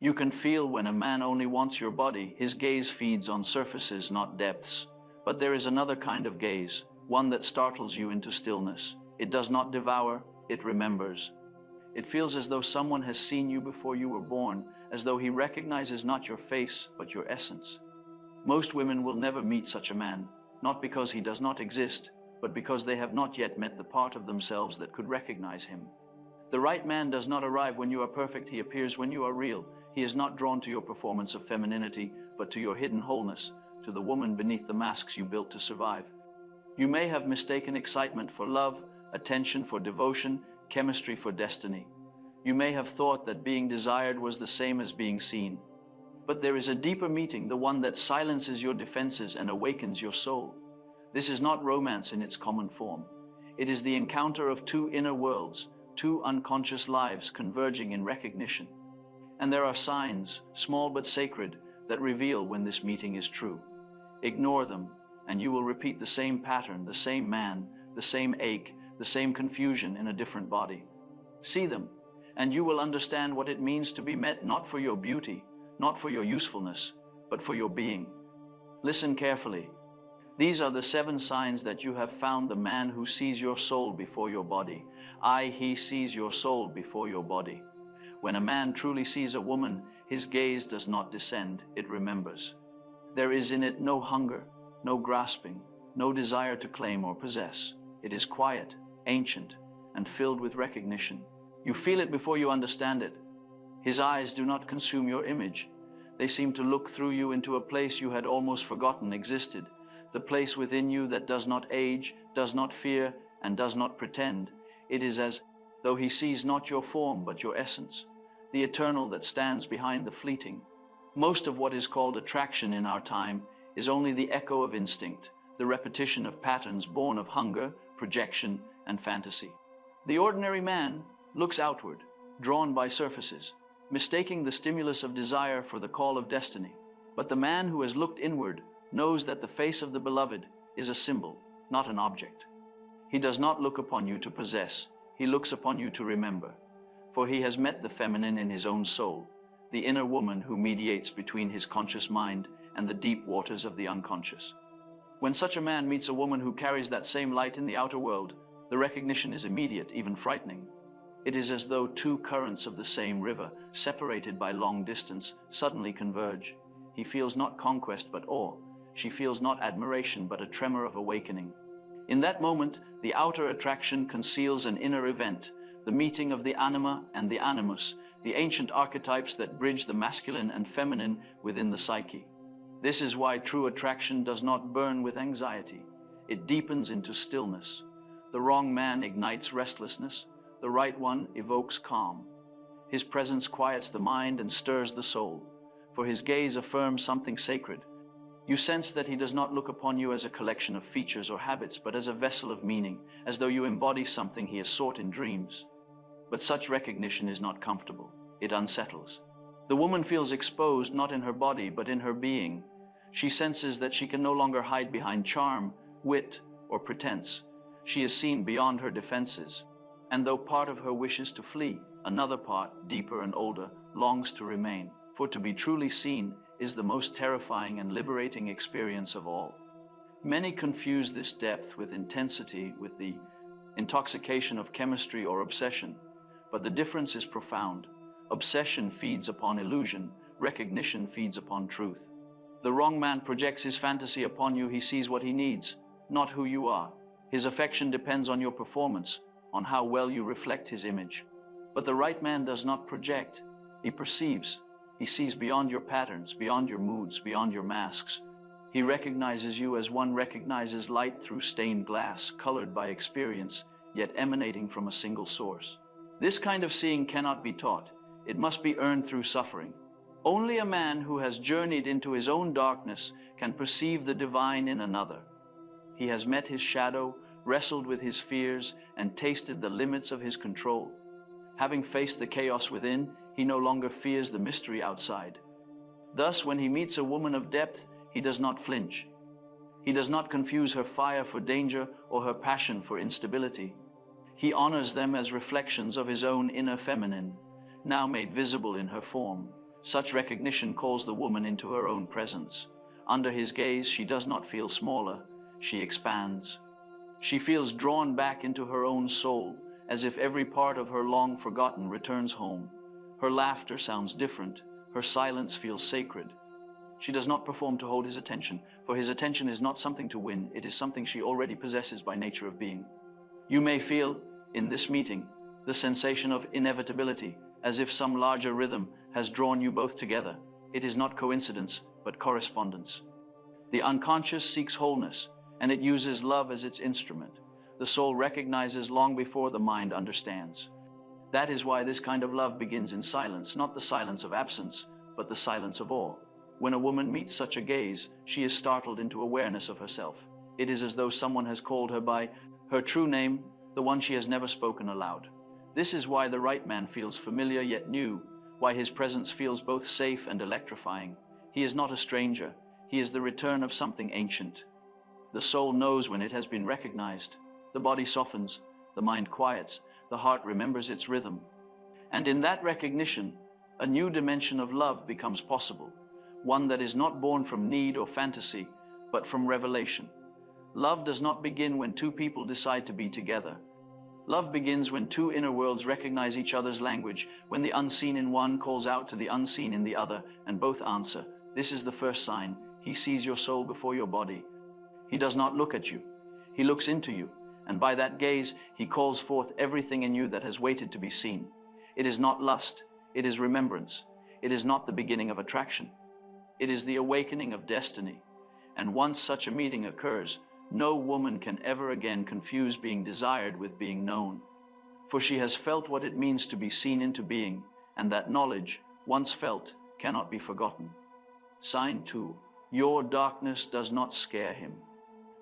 You can feel when a man only wants your body. His gaze feeds on surfaces, not depths. But there is another kind of gaze, one that startles you into stillness. It does not devour, it remembers. It feels as though someone has seen you before you were born, as though he recognizes not your face, but your essence. Most women will never meet such a man, not because he does not exist, but because they have not yet met the part of themselves that could recognize him. The right man does not arrive when you are perfect, he appears when you are real. He is not drawn to your performance of femininity, but to your hidden wholeness, to the woman beneath the masks you built to survive. You may have mistaken excitement for love, attention for devotion, chemistry for destiny. You may have thought that being desired was the same as being seen. But there is a deeper meeting, the one that silences your defenses and awakens your soul. This is not romance in its common form. It is the encounter of two inner worlds, two unconscious lives converging in recognition. And there are signs, small but sacred, that reveal when this meeting is true. Ignore them, and you will repeat the same pattern, the same man, the same ache, the same confusion in a different body. See them, and you will understand what it means to be met not for your beauty, not for your usefulness, but for your being. Listen carefully. These are the 7 signs that you have found the man who sees your soul before your body. He sees your soul before your body. When a man truly sees a woman, his gaze does not descend, it remembers. There is in it no hunger, no grasping, no desire to claim or possess. It is quiet, ancient, and filled with recognition. You feel it before you understand it. His eyes do not consume your image. They seem to look through you into a place you had almost forgotten existed, the place within you that does not age, does not fear, and does not pretend. It is as though he sees not your form but your essence, the eternal that stands behind the fleeting. Most of what is called attraction in our time is only the echo of instinct, the repetition of patterns born of hunger, projection, and fantasy. The ordinary man looks outward, drawn by surfaces, mistaking the stimulus of desire for the call of destiny. But the man who has looked inward knows that the face of the beloved is a symbol, not an object. He does not look upon you to possess, he looks upon you to remember. For he has met the feminine in his own soul, the inner woman who mediates between his conscious mind and the deep waters of the unconscious. When such a man meets a woman who carries that same light in the outer world, the recognition is immediate, even frightening. It is as though 2 currents of the same river, separated by long distance, suddenly converge. He feels not conquest but awe. She feels not admiration but a tremor of awakening. In that moment, the outer attraction conceals an inner event, the meeting of the anima and the animus, the ancient archetypes that bridge the masculine and feminine within the psyche. This is why true attraction does not burn with anxiety. It deepens into stillness. The wrong man ignites restlessness. The right one evokes calm. His presence quiets the mind and stirs the soul, for his gaze affirms something sacred. You sense that he does not look upon you as a collection of features or habits, but as a vessel of meaning, as though you embody something he has sought in dreams. But such recognition is not comfortable. It unsettles. The woman feels exposed not in her body, but in her being. She senses that she can no longer hide behind charm, wit, or pretense. She is seen beyond her defenses. And though part of her wishes to flee, another part, deeper and older, longs to remain. For to be truly seen is the most terrifying and liberating experience of all. Many confuse this depth with intensity, with the intoxication of chemistry or obsession. But the difference is profound. Obsession feeds upon illusion. Recognition feeds upon truth. The wrong man projects his fantasy upon you. He sees what he needs, not who you are. His affection depends on your performance, on how well you reflect his image. But the right man does not project. He perceives. He sees beyond your patterns, beyond your moods, beyond your masks. He recognizes you as one recognizes light through stained glass, colored by experience, yet emanating from a single source. This kind of seeing cannot be taught. It must be earned through suffering. Only a man who has journeyed into his own darkness can perceive the divine in another. He has met his shadow, wrestled with his fears, and tasted the limits of his control. Having faced the chaos within, he no longer fears the mystery outside. Thus, when he meets a woman of depth, he does not flinch. He does not confuse her fire for danger or her passion for instability. He honors them as reflections of his own inner feminine, now made visible in her form. Such recognition calls the woman into her own presence. Under his gaze, she does not feel smaller, she expands. She feels drawn back into her own soul, as if every part of her long forgotten returns home. Her laughter sounds different, her silence feels sacred. She does not perform to hold his attention, for his attention is not something to win, it is something she already possesses by nature of being. You may feel, in this meeting, the sensation of inevitability, as if some larger rhythm has drawn you both together. It is not coincidence, but correspondence. The unconscious seeks wholeness, and it uses love as its instrument. The soul recognizes long before the mind understands. That is why this kind of love begins in silence, not the silence of absence, but the silence of awe. When a woman meets such a gaze, she is startled into awareness of herself. It is as though someone has called her by her true name, the one she has never spoken aloud. This is why the right man feels familiar yet new, why his presence feels both safe and electrifying. He is not a stranger, he is the return of something ancient. The soul knows when it has been recognized. The body softens, the mind quiets, the heart remembers its rhythm. And in that recognition, a new dimension of love becomes possible, one that is not born from need or fantasy, but from revelation. Love does not begin when two people decide to be together. Love begins when two inner worlds recognize each other's language, when the unseen in one calls out to the unseen in the other, and both answer. This is the first sign. He sees your soul before your body. He does not look at you. He looks into you, and by that gaze, he calls forth everything in you that has waited to be seen. It is not lust. It is remembrance. It is not the beginning of attraction. It is the awakening of destiny. And once such a meeting occurs, no woman can ever again confuse being desired with being known. For she has felt what it means to be seen into being, and that knowledge, once felt, cannot be forgotten. Sign 2. Your darkness does not scare him.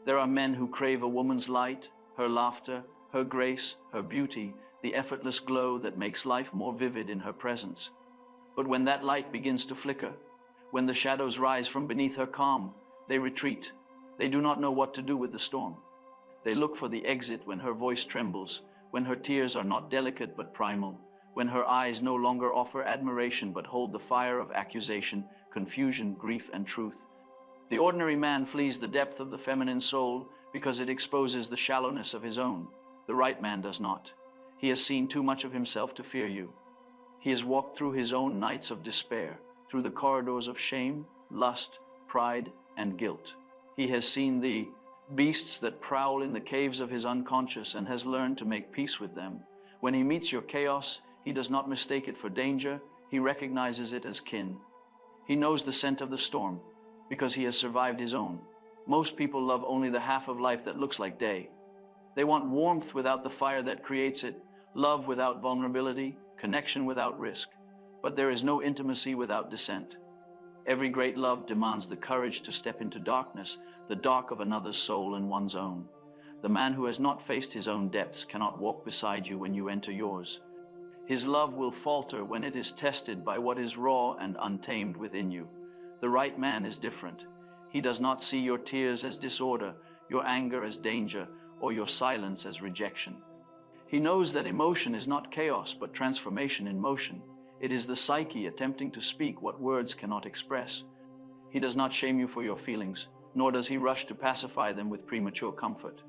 There are men who crave a woman's light, her laughter, her grace, her beauty, the effortless glow that makes life more vivid in her presence. But when that light begins to flicker, when the shadows rise from beneath her calm, they retreat. They do not know what to do with the storm. They look for the exit when her voice trembles, when her tears are not delicate but primal, when her eyes no longer offer admiration but hold the fire of accusation, confusion, grief, and truth. The ordinary man flees the depth of the feminine soul because it exposes the shallowness of his own. The right man does not. He has seen too much of himself to fear you. He has walked through his own nights of despair, through the corridors of shame, lust, pride, and guilt. He has seen the beasts that prowl in the caves of his unconscious and has learned to make peace with them. When he meets your chaos, he does not mistake it for danger, he recognizes it as kin. He knows the scent of the storm because he has survived his own. Most people love only the half of life that looks like day. They want warmth without the fire that creates it, love without vulnerability, connection without risk. But there is no intimacy without dissent. Every great love demands the courage to step into darkness, the dark of another's soul and one's own. The man who has not faced his own depths cannot walk beside you when you enter yours. His love will falter when it is tested by what is raw and untamed within you. The right man is different. He does not see your tears as disorder, your anger as danger, or your silence as rejection. He knows that emotion is not chaos, but transformation in motion. It is the psyche attempting to speak what words cannot express. He does not shame you for your feelings, nor does he rush to pacify them with premature comfort.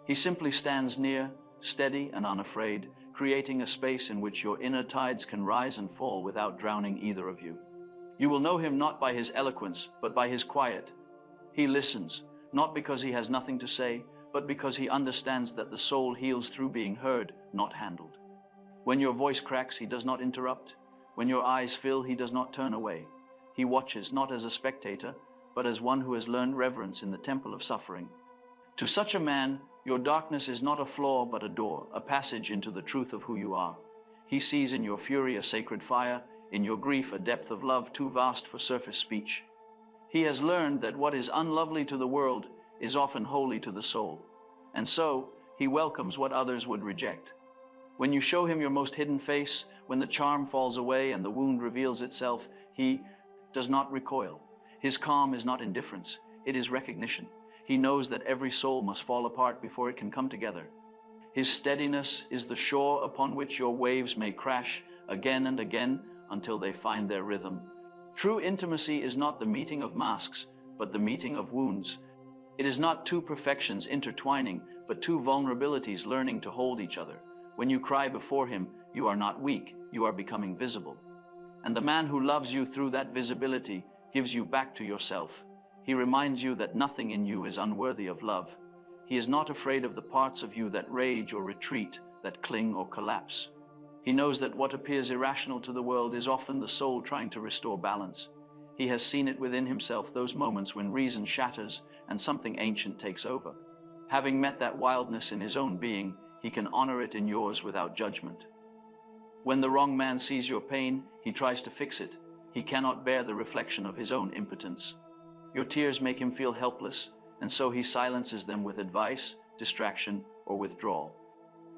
He simply stands near, steady and unafraid, creating a space in which your inner tides can rise and fall without drowning either of you. You will know him not by his eloquence, but by his quiet. He listens, not because he has nothing to say, but because he understands that the soul heals through being heard, not handled. When your voice cracks, he does not interrupt. When your eyes fill, he does not turn away. He watches not as a spectator, but as one who has learned reverence in the temple of suffering. To such a man, your darkness is not a flaw, but a door, a passage into the truth of who you are. He sees in your fury a sacred fire, in your grief a depth of love too vast for surface speech. He has learned that what is unlovely to the world is often holy to the soul, and so he welcomes what others would reject. When you show him your most hidden face, when the charm falls away and the wound reveals itself, he does not recoil. His calm is not indifference, it is recognition. He knows that every soul must fall apart before it can come together. His steadiness is the shore upon which your waves may crash again and again, until they find their rhythm. True intimacy is not the meeting of masks, but the meeting of wounds. It is not two perfections intertwining, but two vulnerabilities learning to hold each other. When you cry before him, you are not weak, you are becoming visible. And the man who loves you through that visibility gives you back to yourself. He reminds you that nothing in you is unworthy of love. He is not afraid of the parts of you that rage or retreat, that cling or collapse. He knows that what appears irrational to the world is often the soul trying to restore balance. He has seen it within himself, those moments when reason shatters and something ancient takes over. Having met that wildness in his own being, he can honor it in yours without judgment. When the wrong man sees your pain, he tries to fix it. He cannot bear the reflection of his own impotence. Your tears make him feel helpless, and so he silences them with advice, distraction, or withdrawal.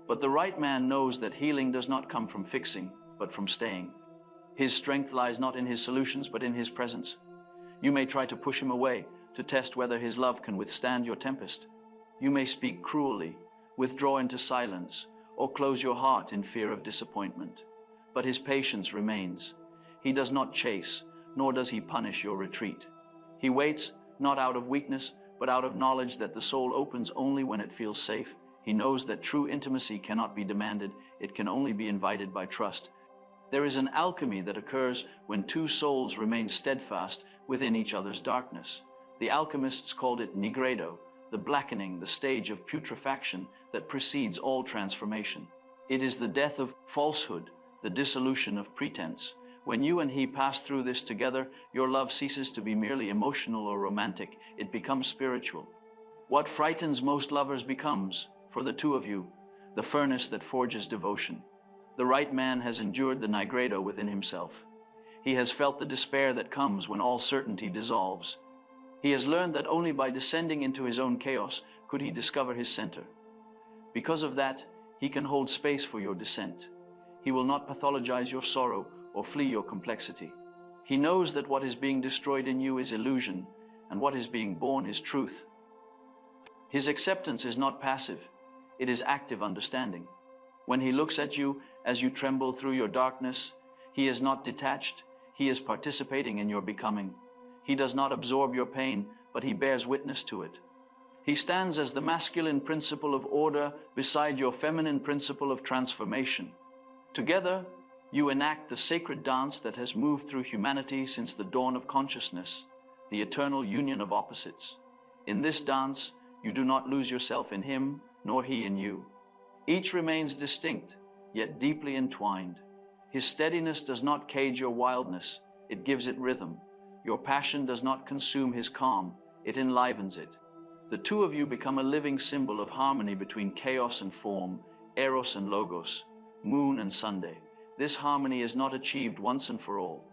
But the right man knows that healing does not come from fixing, but from staying. His strength lies not in his solutions, but in his presence. You may try to push him away, to test whether his love can withstand your tempest. You may speak cruelly, withdraw into silence, or close your heart in fear of disappointment. But his patience remains. He does not chase, nor does he punish your retreat. He waits, not out of weakness, but out of knowledge that the soul opens only when it feels safe. He knows that true intimacy cannot be demanded, it can only be invited by trust. There is an alchemy that occurs when two souls remain steadfast within each other's darkness. The alchemists called it nigredo, the blackening, the stage of putrefaction that precedes all transformation. It is the death of falsehood, the dissolution of pretense. When you and he pass through this together, your love ceases to be merely emotional or romantic. It becomes spiritual. What frightens most lovers becomes, for the two of you, the furnace that forges devotion. The right man has endured the nigredo within himself. He has felt the despair that comes when all certainty dissolves. He has learned that only by descending into his own chaos could he discover his center. Because of that, he can hold space for your descent. He will not pathologize your sorrow or flee your complexity. He knows that what is being destroyed in you is illusion, and what is being born is truth. His acceptance is not passive, it is active understanding. When he looks at you as you tremble through your darkness, he is not detached, he is participating in your becoming. He does not absorb your pain, but he bears witness to it. He stands as the masculine principle of order beside your feminine principle of transformation. Together, you enact the sacred dance that has moved through humanity since the dawn of consciousness, the eternal union of opposites. In this dance, you do not lose yourself in him, nor he in you. Each remains distinct, yet deeply entwined. His steadiness does not cage your wildness, it gives it rhythm. Your passion does not consume his calm, it enlivens it. The two of you become a living symbol of harmony between chaos and form, eros and logos, moon and Sunday. This harmony is not achieved once and for all.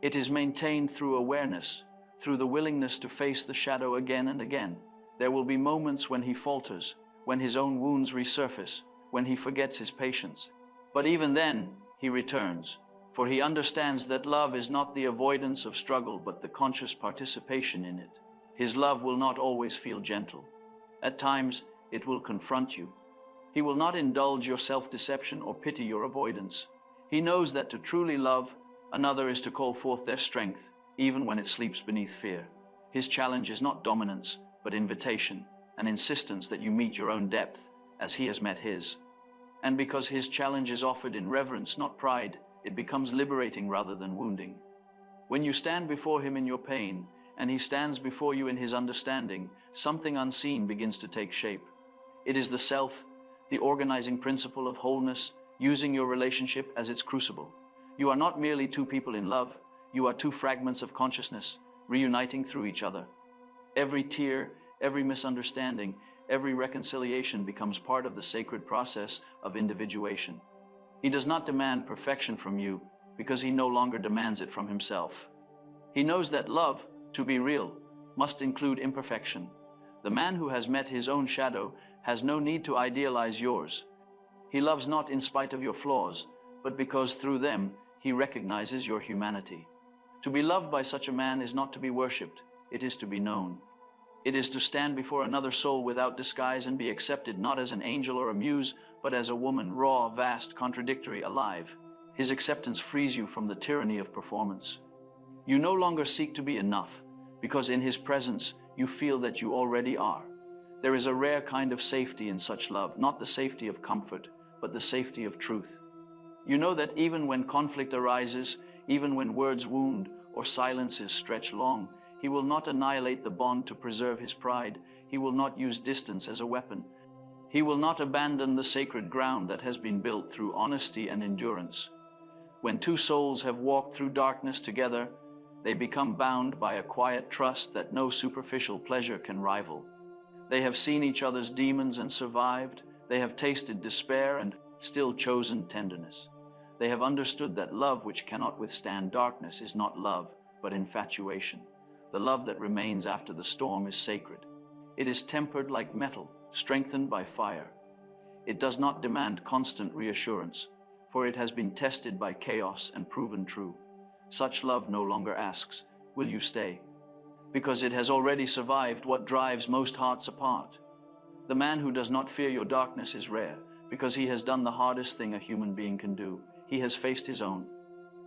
It is maintained through awareness, through the willingness to face the shadow again and again. There will be moments when he falters, when his own wounds resurface, when he forgets his patience. But even then, he returns, for he understands that love is not the avoidance of struggle, but the conscious participation in it. His love will not always feel gentle. At times, it will confront you. He will not indulge your self-deception or pity your avoidance. He knows that to truly love another is to call forth their strength, even when it sleeps beneath fear. His challenge is not dominance, but invitation, an insistence that you meet your own depth, as he has met his. And because his challenge is offered in reverence, not pride, it becomes liberating rather than wounding. When you stand before him in your pain, and he stands before you in his understanding, something unseen begins to take shape. It is the self, the organizing principle of wholeness, using your relationship as its crucible. You are not merely two people in love, you are two fragments of consciousness, reuniting through each other. Every tear, every misunderstanding, every reconciliation becomes part of the sacred process of individuation. He does not demand perfection from you because he no longer demands it from himself. He knows that love, to be real, must include imperfection. The man who has met his own shadow has no need to idealize yours. He loves not in spite of your flaws, but because through them he recognizes your humanity. To be loved by such a man is not to be worshipped, it is to be known. It is to stand before another soul without disguise and be accepted not as an angel or a muse, but as a woman, raw, vast, contradictory, alive. His acceptance frees you from the tyranny of performance. You no longer seek to be enough, because in his presence you feel that you already are. There is a rare kind of safety in such love, not the safety of comfort, but the safety of truth. You know that even when conflict arises, even when words wound or silences stretch long, he will not annihilate the bond to preserve his pride. He will not use distance as a weapon. He will not abandon the sacred ground that has been built through honesty and endurance. When two souls have walked through darkness together, they become bound by a quiet trust that no superficial pleasure can rival. They have seen each other's demons and survived. They have tasted despair and still chosen tenderness. They have understood that love which cannot withstand darkness is not love, but infatuation. The love that remains after the storm is sacred. It is tempered like metal, strengthened by fire. It does not demand constant reassurance, for it has been tested by chaos and proven true. Such love no longer asks, "Will you stay?" because it has already survived what drives most hearts apart. The man who does not fear your darkness is rare, because he has done the hardest thing a human being can do. He has faced his own.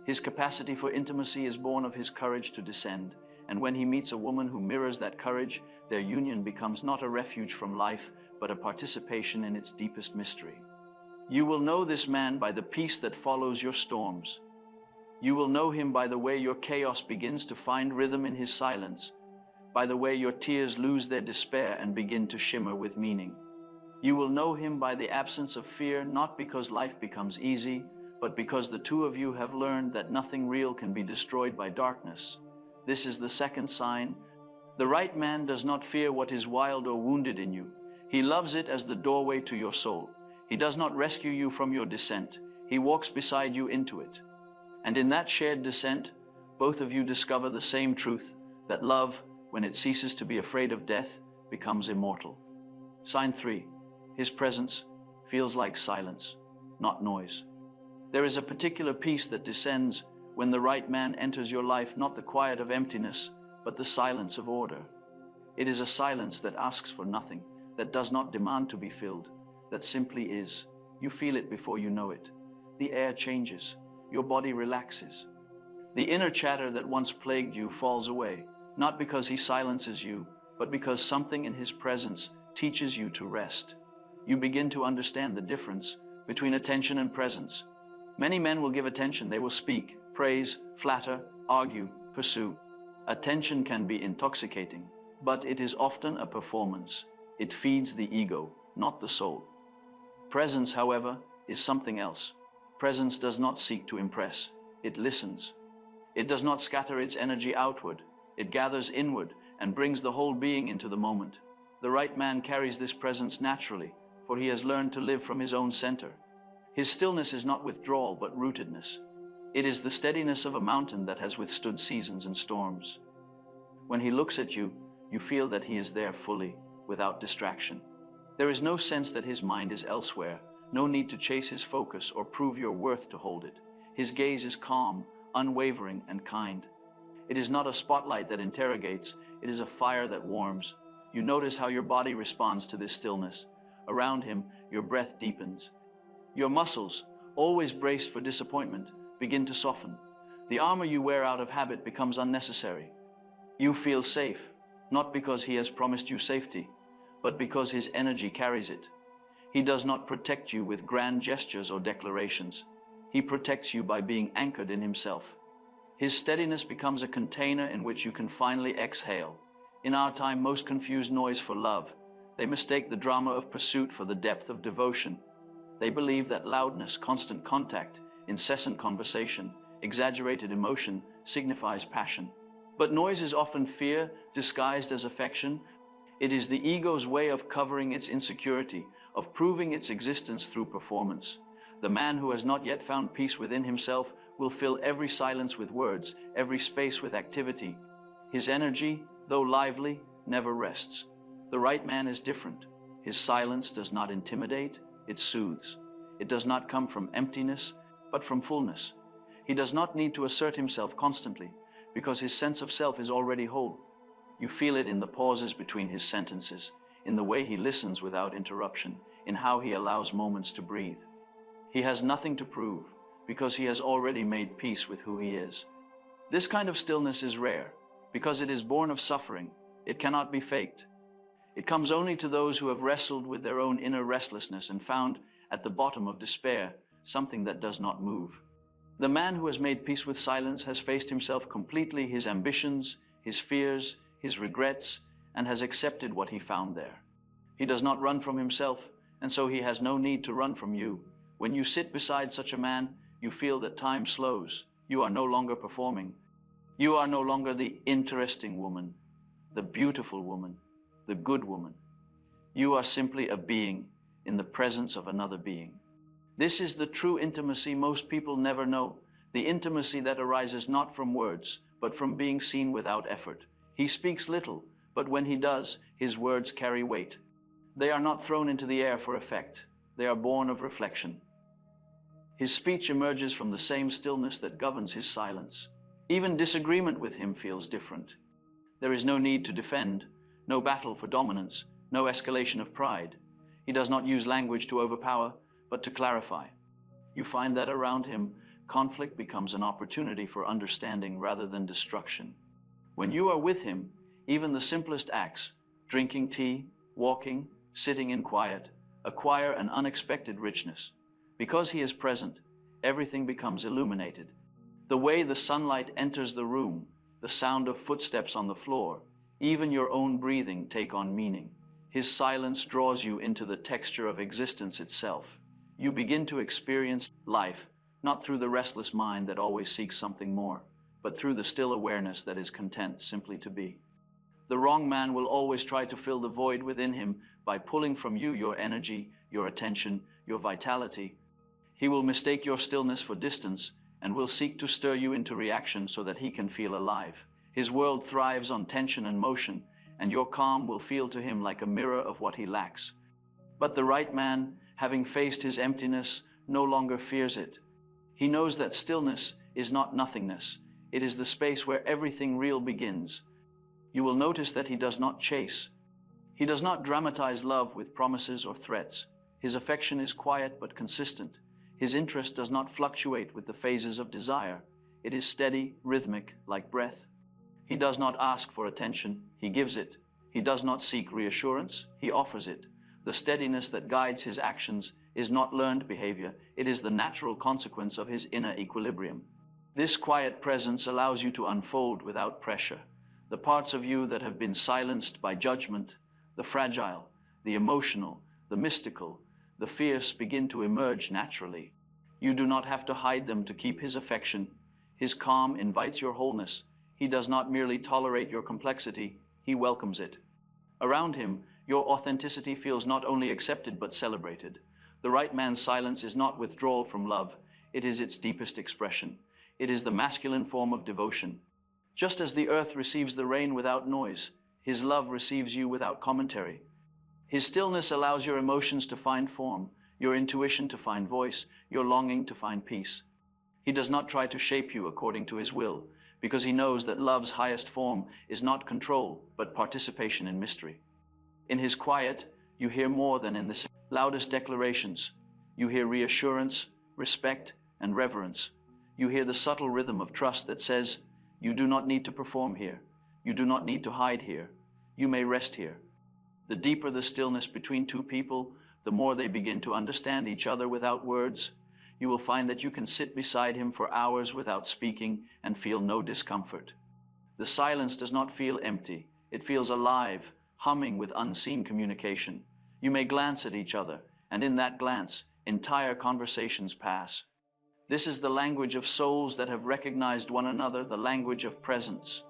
His capacity for intimacy is born of his courage to descend, and when he meets a woman who mirrors that courage, their union becomes not a refuge from life, but a participation in its deepest mystery. You will know this man by the peace that follows your storms. You will know him by the way your chaos begins to find rhythm in his silence, by the way your tears lose their despair and begin to shimmer with meaning. You will know him by the absence of fear, not because life becomes easy, but because the two of you have learned that nothing real can be destroyed by darkness. This is the second sign. The right man does not fear what is wild or wounded in you. He loves it as the doorway to your soul. He does not rescue you from your descent. He walks beside you into it. And in that shared descent, both of you discover the same truth, that love, when it ceases to be afraid of death, becomes immortal. Sign 3. His presence feels like silence, not noise. There is a particular peace that descends when the right man enters your life, not the quiet of emptiness, but the silence of order. It is a silence that asks for nothing, that does not demand to be filled, that simply is. You feel it before you know it. The air changes. Your body relaxes. The inner chatter that once plagued you falls away, not because he silences you, but because something in his presence teaches you to rest. You begin to understand the difference between attention and presence. Many men will give attention. They will speak, praise, flatter, argue, pursue. Attention can be intoxicating, but it is often a performance. It feeds the ego, not the soul. Presence, however, is something else. Presence does not seek to impress. It listens. It does not scatter its energy outward. It gathers inward and brings the whole being into the moment. The right man carries this presence naturally, for he has learned to live from his own center. His stillness is not withdrawal, but rootedness. It is the steadiness of a mountain that has withstood seasons and storms. When he looks at you, you feel that he is there fully, without distraction. There is no sense that his mind is elsewhere, no need to chase his focus or prove your worth to hold it. His gaze is calm, unwavering, and kind. It is not a spotlight that interrogates, it is a fire that warms. You notice how your body responds to this stillness. Around him, your breath deepens. Your muscles, always braced for disappointment, begin to soften. The armor you wear out of habit becomes unnecessary. You feel safe, not because he has promised you safety, but because his energy carries it. He does not protect you with grand gestures or declarations. He protects you by being anchored in himself. His steadiness becomes a container in which you can finally exhale. In our time, most confuse noise for love. They mistake the drama of pursuit for the depth of devotion. They believe that loudness, constant contact, incessant conversation, exaggerated emotion signifies passion. But noise is often fear disguised as affection. It is the ego's way of covering its insecurity, of proving its existence through performance. The man who has not yet found peace within himself will fill every silence with words, every space with activity. His energy, though lively, never rests. The right man is different. His silence does not intimidate, it soothes. It does not come from emptiness, but from fullness. He does not need to assert himself constantly, because his sense of self is already whole. You feel it in the pauses between his sentences, in the way he listens without interruption, in how he allows moments to breathe. He has nothing to prove, because he has already made peace with who he is. This kind of stillness is rare, because it is born of suffering. It cannot be faked. It comes only to those who have wrestled with their own inner restlessness and found, at the bottom of despair, something that does not move. The man who has made peace with silence has faced himself completely, his ambitions, his fears, his regrets, and has accepted what he found there. He does not run from himself, and so he has no need to run from you. When you sit beside such a man, you feel that time slows. You are no longer performing. You are no longer the interesting woman, the beautiful woman, the good woman. You are simply a being in the presence of another being. This is the true intimacy most people never know, the intimacy that arises not from words, but from being seen without effort. He speaks little, but when he does, his words carry weight. They are not thrown into the air for effect. They are born of reflection. His speech emerges from the same stillness that governs his silence. Even disagreement with him feels different. There is no need to defend, no battle for dominance, no escalation of pride. He does not use language to overpower, but to clarify. You find that around him, conflict becomes an opportunity for understanding rather than destruction. When you are with him, even the simplest acts, drinking tea, walking, sitting in quiet, acquire an unexpected richness. Because he is present, everything becomes illuminated. The way the sunlight enters the room, the sound of footsteps on the floor, even your own breathing take on meaning. His silence draws you into the texture of existence itself. You begin to experience life, not through the restless mind that always seeks something more, but through the still awareness that is content simply to be. The wrong man will always try to fill the void within him by pulling from you your energy, your attention, your vitality. He will mistake your stillness for distance and will seek to stir you into reaction so that he can feel alive. His world thrives on tension and motion, and your calm will feel to him like a mirror of what he lacks. But the right man, having faced his emptiness, no longer fears it. He knows that stillness is not nothingness. It is the space where everything real begins. You will notice that he does not chase. He does not dramatize love with promises or threats. His affection is quiet but consistent. His interest does not fluctuate with the phases of desire. It is steady, rhythmic, like breath. He does not ask for attention. He gives it. He does not seek reassurance. He offers it. The steadiness that guides his actions is not learned behavior. It is the natural consequence of his inner equilibrium. This quiet presence allows you to unfold without pressure. The parts of you that have been silenced by judgment, the fragile, the emotional, the mystical, the fierce begin to emerge naturally. You do not have to hide them to keep his affection. His calm invites your wholeness. He does not merely tolerate your complexity, he welcomes it. Around him, your authenticity feels not only accepted but celebrated. The right man's silence is not withdrawal from love, it is its deepest expression. It is the masculine form of devotion. Just as the earth receives the rain without noise, his love receives you without commentary. His stillness allows your emotions to find form, your intuition to find voice, your longing to find peace. He does not try to shape you according to his will, because he knows that love's highest form is not control, but participation in mystery. In his quiet, you hear more than in the loudest declarations. You hear reassurance, respect, and reverence. You hear the subtle rhythm of trust that says, you do not need to perform here. You do not need to hide here. You may rest here. The deeper the stillness between two people, the more they begin to understand each other without words. You will find that you can sit beside him for hours without speaking and feel no discomfort. The silence does not feel empty. It feels alive, humming with unseen communication. You may glance at each other, and in that glance, entire conversations pass. This is the language of souls that have recognized one another, the language of presence.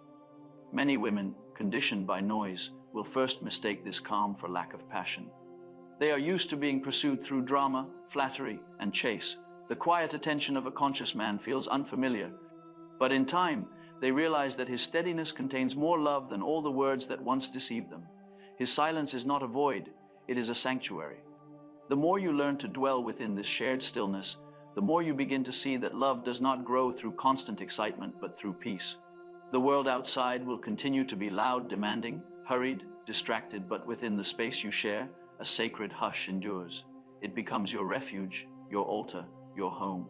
Many women, conditioned by noise, will first mistake this calm for lack of passion. They are used to being pursued through drama, flattery, and chase. The quiet attention of a conscious man feels unfamiliar. But in time, they realize that his steadiness contains more love than all the words that once deceived them. His silence is not a void, it is a sanctuary. The more you learn to dwell within this shared stillness, the more you begin to see that love does not grow through constant excitement, but through peace. The world outside will continue to be loud, demanding, hurried, distracted, but within the space you share, a sacred hush endures. It becomes your refuge, your altar, your home.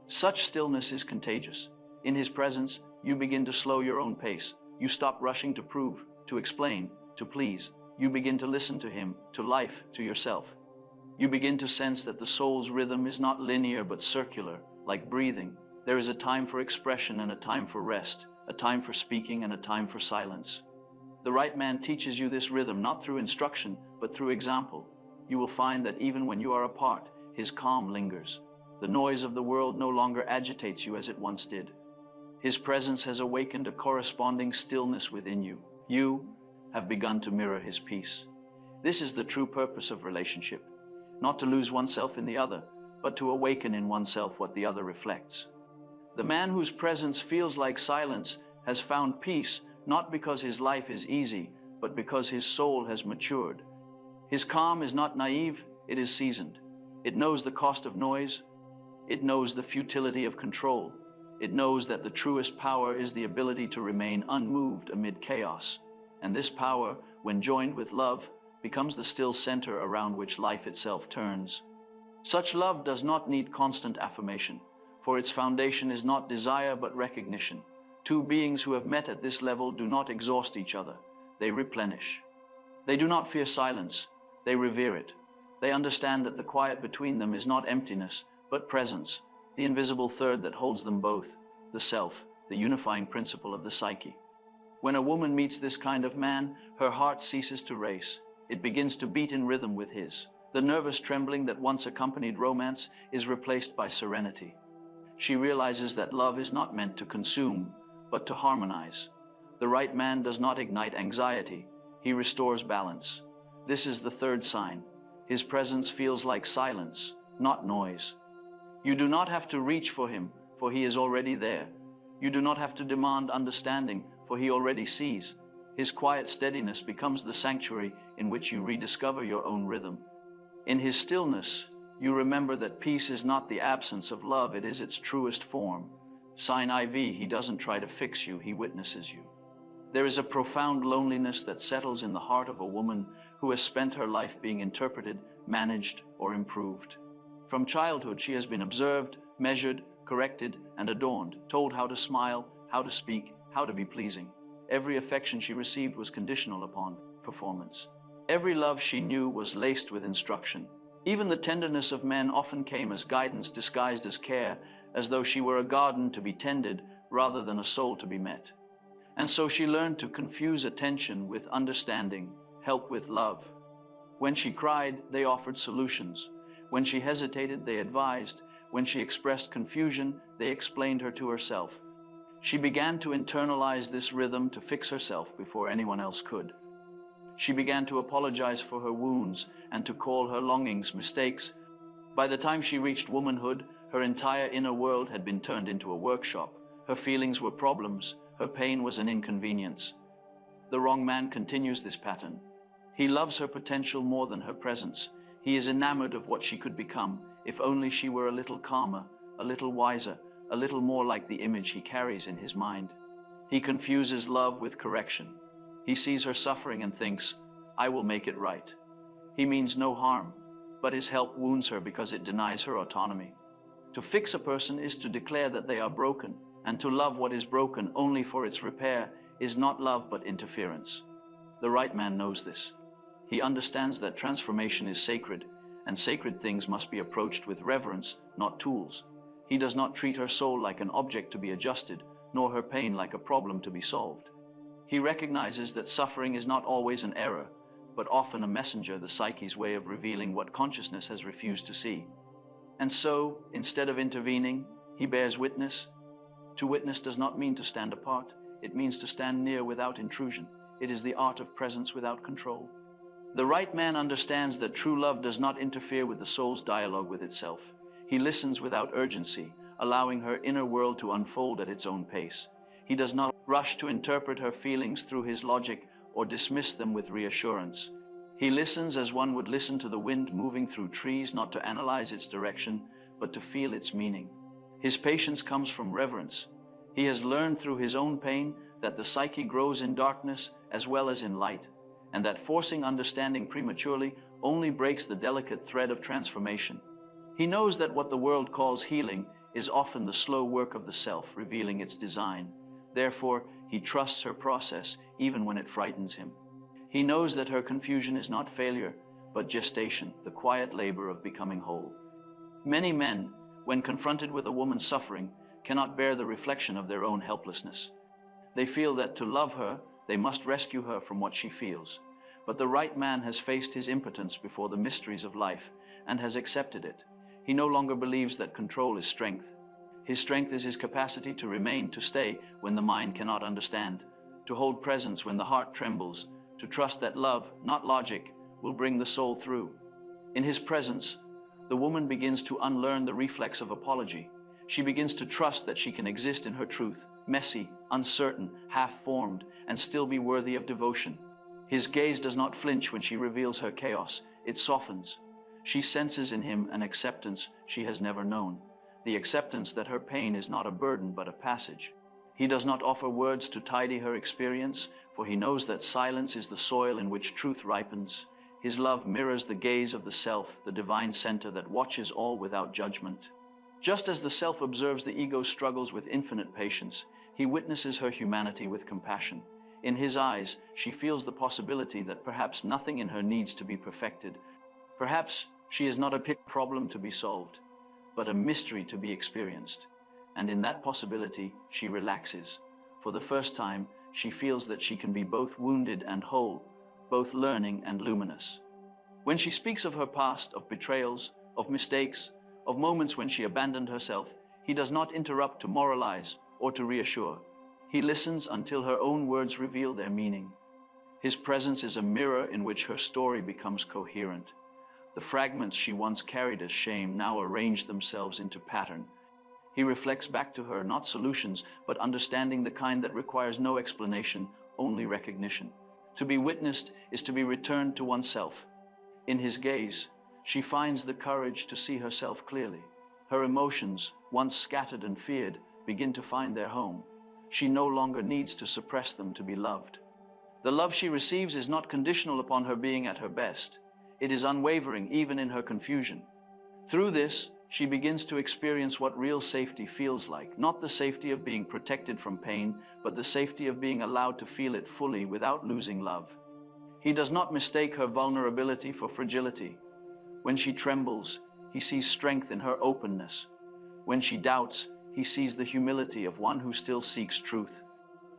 Such stillness is contagious. In his presence, you begin to slow your own pace. You stop rushing to prove, to explain, to please. You begin to listen to him, to life, to yourself. You begin to sense that the soul's rhythm is not linear but circular, like breathing. There is a time for expression and a time for rest, a time for speaking and a time for silence. The right man teaches you this rhythm not through instruction, but through example. You will find that even when you are apart, his calm lingers. The noise of the world no longer agitates you as it once did. His presence has awakened a corresponding stillness within you. You have begun to mirror his peace. This is the true purpose of relationship, not to lose oneself in the other, but to awaken in oneself what the other reflects. The man whose presence feels like silence has found peace, not because his life is easy, but because his soul has matured. His calm is not naive, it is seasoned. It knows the cost of noise. It knows the futility of control. It knows that the truest power is the ability to remain unmoved amid chaos. And this power, when joined with love, becomes the still center around which life itself turns. Such love does not need constant affirmation, for its foundation is not desire but recognition. Two beings who have met at this level do not exhaust each other, they replenish. They do not fear silence, they revere it. They understand that the quiet between them is not emptiness, but presence, the invisible third that holds them both, the self, the unifying principle of the psyche. When a woman meets this kind of man, her heart ceases to race. It begins to beat in rhythm with his. The nervous trembling that once accompanied romance is replaced by serenity. She realizes that love is not meant to consume, but to harmonize. The right man does not ignite anxiety. He restores balance. This is the third sign. His presence feels like silence, not noise. You do not have to reach for him, for he is already there. You do not have to demand understanding, for he already sees. His quiet steadiness becomes the sanctuary in which you rediscover your own rhythm. In his stillness, you remember that peace is not the absence of love, it is its truest form. Sign IV, he doesn't try to fix you, he witnesses you. There is a profound loneliness that settles in the heart of a woman who has spent her life being interpreted, managed, or improved. From childhood, she has been observed, measured, corrected, and adorned, told how to smile, how to speak, how to be pleasing. Every affection she received was conditional upon performance. Every love she knew was laced with instruction. Even the tenderness of men often came as guidance disguised as care, as though she were a garden to be tended rather than a soul to be met. And so she learned to confuse attention with understanding, help with love. When she cried, they offered solutions. When she hesitated, they advised. When she expressed confusion, they explained her to herself. She began to internalize this rhythm to fix herself before anyone else could. She began to apologize for her wounds and to call her longings mistakes. By the time she reached womanhood, her entire inner world had been turned into a workshop. Her feelings were problems. Her pain was an inconvenience. The wrong man continues this pattern. He loves her potential more than her presence. He is enamored of what she could become, if only she were a little calmer, a little wiser, a little more like the image he carries in his mind. He confuses love with correction. He sees her suffering and thinks, I will make it right. He means no harm, but his help wounds her because it denies her autonomy. To fix a person is to declare that they are broken, and to love what is broken only for its repair is not love but interference. The right man knows this. He understands that transformation is sacred, and sacred things must be approached with reverence, not tools. He does not treat her soul like an object to be adjusted, nor her pain like a problem to be solved. He recognizes that suffering is not always an error, but often a messenger, the psyche's way of revealing what consciousness has refused to see. And so, instead of intervening, he bears witness. To witness does not mean to stand apart. It means to stand near without intrusion. It is the art of presence without control. The right man understands that true love does not interfere with the soul's dialogue with itself. He listens without urgency, allowing her inner world to unfold at its own pace. He does not rush to interpret her feelings through his logic or dismiss them with reassurance. He listens as one would listen to the wind moving through trees, not to analyze its direction, but to feel its meaning. His patience comes from reverence. He has learned through his own pain that the psyche grows in darkness as well as in light, and that forcing understanding prematurely only breaks the delicate thread of transformation. He knows that what the world calls healing is often the slow work of the self revealing its design. Therefore, he trusts her process even when it frightens him. He knows that her confusion is not failure, but gestation, the quiet labor of becoming whole. Many men, when confronted with a woman's suffering, cannot bear the reflection of their own helplessness. They feel that to love her, they must rescue her from what she feels. But the right man has faced his impotence before the mysteries of life and has accepted it. He no longer believes that control is strength. His strength is his capacity to remain, to stay when the mind cannot understand, to hold presence when the heart trembles, to trust that love, not logic, will bring the soul through. In his presence, the woman begins to unlearn the reflex of apology. She begins to trust that she can exist in her truth, messy, uncertain, half-formed, and still be worthy of devotion. His gaze does not flinch when she reveals her chaos. It softens. She senses in him an acceptance she has never known, the acceptance that her pain is not a burden but a passage. He does not offer words to tidy her experience, for he knows that silence is the soil in which truth ripens. His love mirrors the gaze of the self, the divine center that watches all without judgment. Just as the self observes the ego's struggles with infinite patience, he witnesses her humanity with compassion. In his eyes, she feels the possibility that perhaps nothing in her needs to be perfected. Perhaps she is not a problem to be solved, but a mystery to be experienced. And in that possibility, she relaxes. For the first time, she feels that she can be both wounded and whole, both learning and luminous. When she speaks of her past, of betrayals, of mistakes, of moments when she abandoned herself, he does not interrupt to moralize or to reassure. He listens until her own words reveal their meaning. His presence is a mirror in which her story becomes coherent. The fragments she once carried as shame now arrange themselves into pattern. He reflects back to her not solutions, but understanding, the kind that requires no explanation, only recognition. To be witnessed is to be returned to oneself. In his gaze, she finds the courage to see herself clearly. Her emotions, once scattered and feared, begin to find their home. She no longer needs to suppress them to be loved. The love she receives is not conditional upon her being at her best. It is unwavering even in her confusion. Through this, she begins to experience what real safety feels like, not the safety of being protected from pain, but the safety of being allowed to feel it fully without losing love. He does not mistake her vulnerability for fragility. When she trembles, he sees strength in her openness. When she doubts, he sees the humility of one who still seeks truth.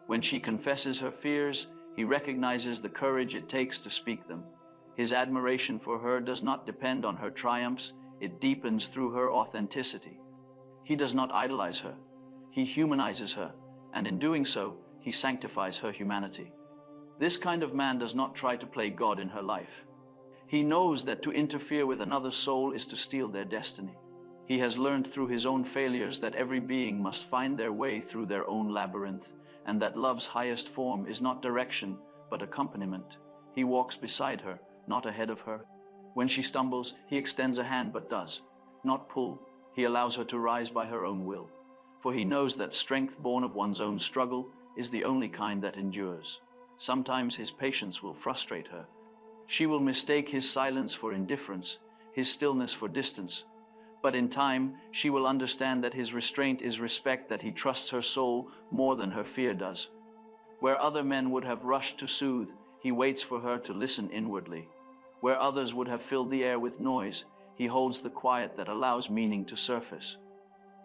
When she confesses her fears, he recognizes the courage it takes to speak them. His admiration for her does not depend on her triumphs, it deepens through her authenticity. He does not idolize her. He humanizes her, and in doing so, he sanctifies her humanity. This kind of man does not try to play God in her life. He knows that to interfere with another soul is to steal their destiny. He has learned through his own failures that every being must find their way through their own labyrinth, and that love's highest form is not direction, but accompaniment. He walks beside her, not ahead of her. When she stumbles, he extends a hand but does not pull. He allows her to rise by her own will. For he knows that strength born of one's own struggle is the only kind that endures. Sometimes his patience will frustrate her. She will mistake his silence for indifference, his stillness for distance. But in time, she will understand that his restraint is respect, that he trusts her soul more than her fear does. Where other men would have rushed to soothe, he waits for her to listen inwardly. Where others would have filled the air with noise, he holds the quiet that allows meaning to surface.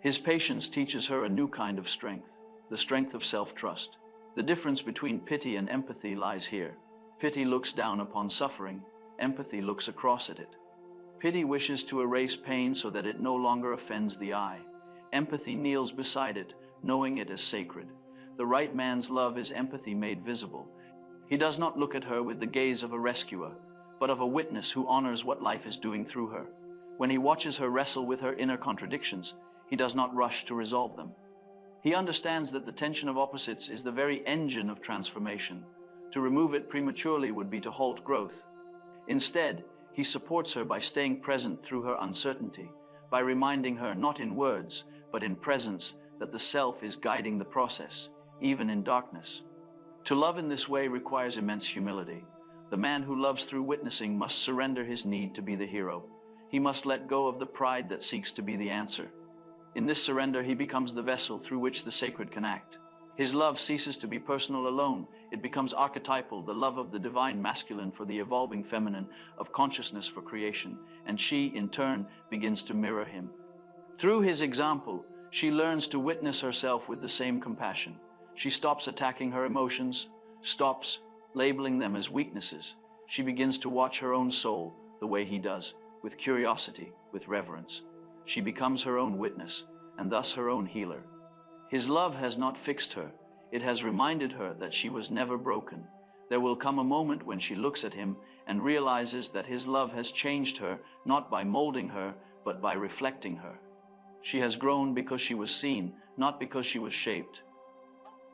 His patience teaches her a new kind of strength, the strength of self-trust. The difference between pity and empathy lies here. Pity looks down upon suffering. Empathy looks across at it. Pity wishes to erase pain so that it no longer offends the eye. Empathy kneels beside it, knowing it as sacred. The right man's love is empathy made visible. He does not look at her with the gaze of a rescuer, but of a witness who honors what life is doing through her. When he watches her wrestle with her inner contradictions, he does not rush to resolve them. He understands that the tension of opposites is the very engine of transformation. To remove it prematurely would be to halt growth. Instead, he supports her by staying present through her uncertainty, by reminding her, not in words, but in presence, that the self is guiding the process, even in darkness. To love in this way requires immense humility. The man who loves through witnessing must surrender his need to be the hero. He must let go of the pride that seeks to be the answer. In this surrender, he becomes the vessel through which the sacred can act. His love ceases to be personal alone. It becomes archetypal, the love of the divine masculine for the evolving feminine, of consciousness for creation, and she, in turn, begins to mirror him. Through his example, she learns to witness herself with the same compassion. She stops attacking her emotions, stops labeling them as weaknesses. She begins to watch her own soul the way he does, with curiosity, with reverence. She becomes her own witness, and thus her own healer. His love has not fixed her. It has reminded her that she was never broken. There will come a moment when she looks at him and realizes that his love has changed her, not by molding her, but by reflecting her. She has grown because she was seen, not because she was shaped.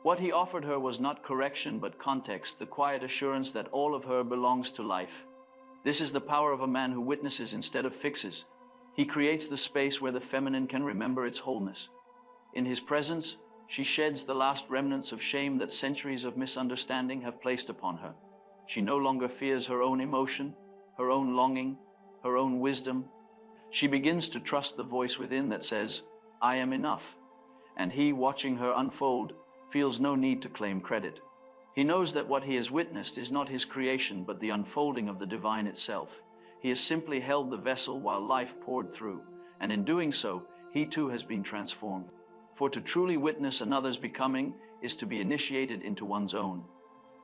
What he offered her was not correction, but context, the quiet assurance that all of her belongs to life. This is the power of a man who witnesses instead of fixes. He creates the space where the feminine can remember its wholeness. In his presence, she sheds the last remnants of shame that centuries of misunderstanding have placed upon her. She no longer fears her own emotion, her own longing, her own wisdom. She begins to trust the voice within that says, "I am enough." And he, watching her unfold, feels no need to claim credit. He knows that what he has witnessed is not his creation, but the unfolding of the divine itself. He has simply held the vessel while life poured through, and in doing so, he too has been transformed. For to truly witness another's becoming is to be initiated into one's own.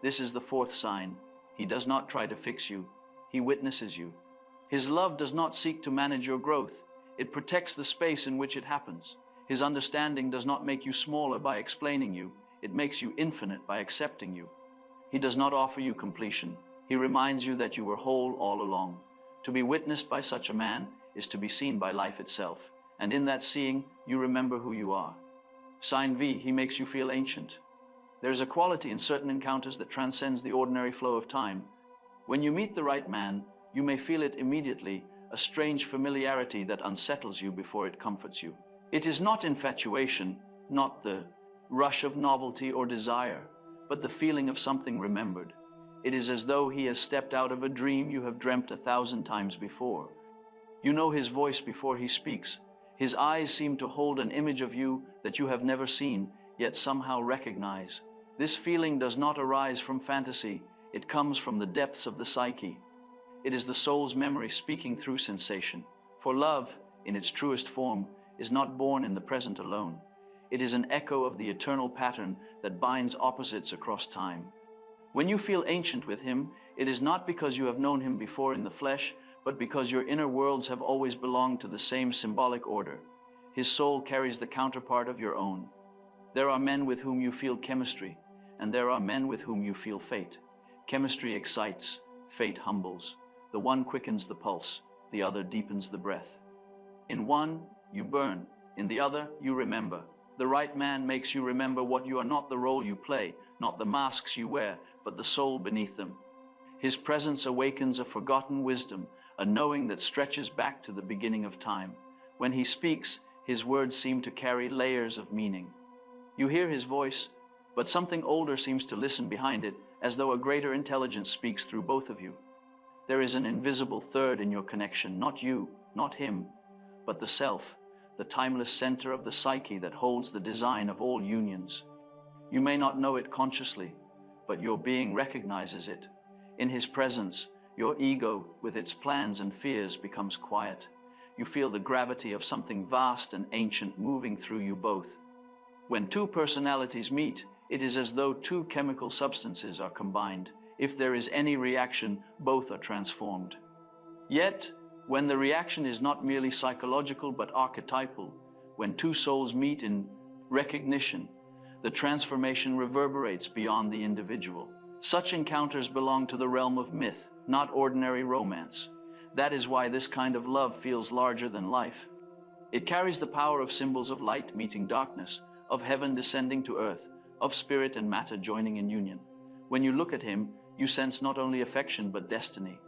This is the fourth sign. He does not try to fix you. He witnesses you. His love does not seek to manage your growth. It protects the space in which it happens. His understanding does not make you smaller by explaining you. It makes you infinite by accepting you. He does not offer you completion. He reminds you that you were whole all along. To be witnessed by such a man is to be seen by life itself. And in that seeing, you remember who you are. Sign V, he makes you feel ancient. There is a quality in certain encounters that transcends the ordinary flow of time. When you meet the right man, you may feel it immediately, a strange familiarity that unsettles you before it comforts you. It is not infatuation, not the rush of novelty or desire, but the feeling of something remembered. It is as though he has stepped out of a dream you have dreamt 1,000 times before. You know his voice before he speaks. His eyes seem to hold an image of you that you have never seen, yet somehow recognize. This feeling does not arise from fantasy. It comes from the depths of the psyche. It is the soul's memory speaking through sensation. For love, in its truest form, is not born in the present alone. It is an echo of the eternal pattern that binds opposites across time. When you feel ancient with him, it is not because you have known him before in the flesh, but because your inner worlds have always belonged to the same symbolic order. His soul carries the counterpart of your own. There are men with whom you feel chemistry, and there are men with whom you feel fate. Chemistry excites, fate humbles. The one quickens the pulse, the other deepens the breath. In one, you burn. In the other, you remember. The right man makes you remember what you are, not the role you play, not the masks you wear, but the soul beneath them. His presence awakens a forgotten wisdom, a knowing that stretches back to the beginning of time. When he speaks, his words seem to carry layers of meaning. You hear his voice, but something older seems to listen behind it, as though a greater intelligence speaks through both of you. There is an invisible third in your connection, not you, not him, but the self, the timeless center of the psyche that holds the design of all unions. You may not know it consciously, but your being recognizes it. In his presence, your ego, with its plans and fears, becomes quiet. You feel the gravity of something vast and ancient moving through you both. When two personalities meet, it is as though two chemical substances are combined. If there is any reaction, both are transformed. Yet, when the reaction is not merely psychological but archetypal, when two souls meet in recognition, the transformation reverberates beyond the individual. Such encounters belong to the realm of myth, not ordinary romance. That is why this kind of love feels larger than life. It carries the power of symbols of light meeting darkness, of heaven descending to earth, of spirit and matter joining in union. When you look at him, you sense not only affection but destiny.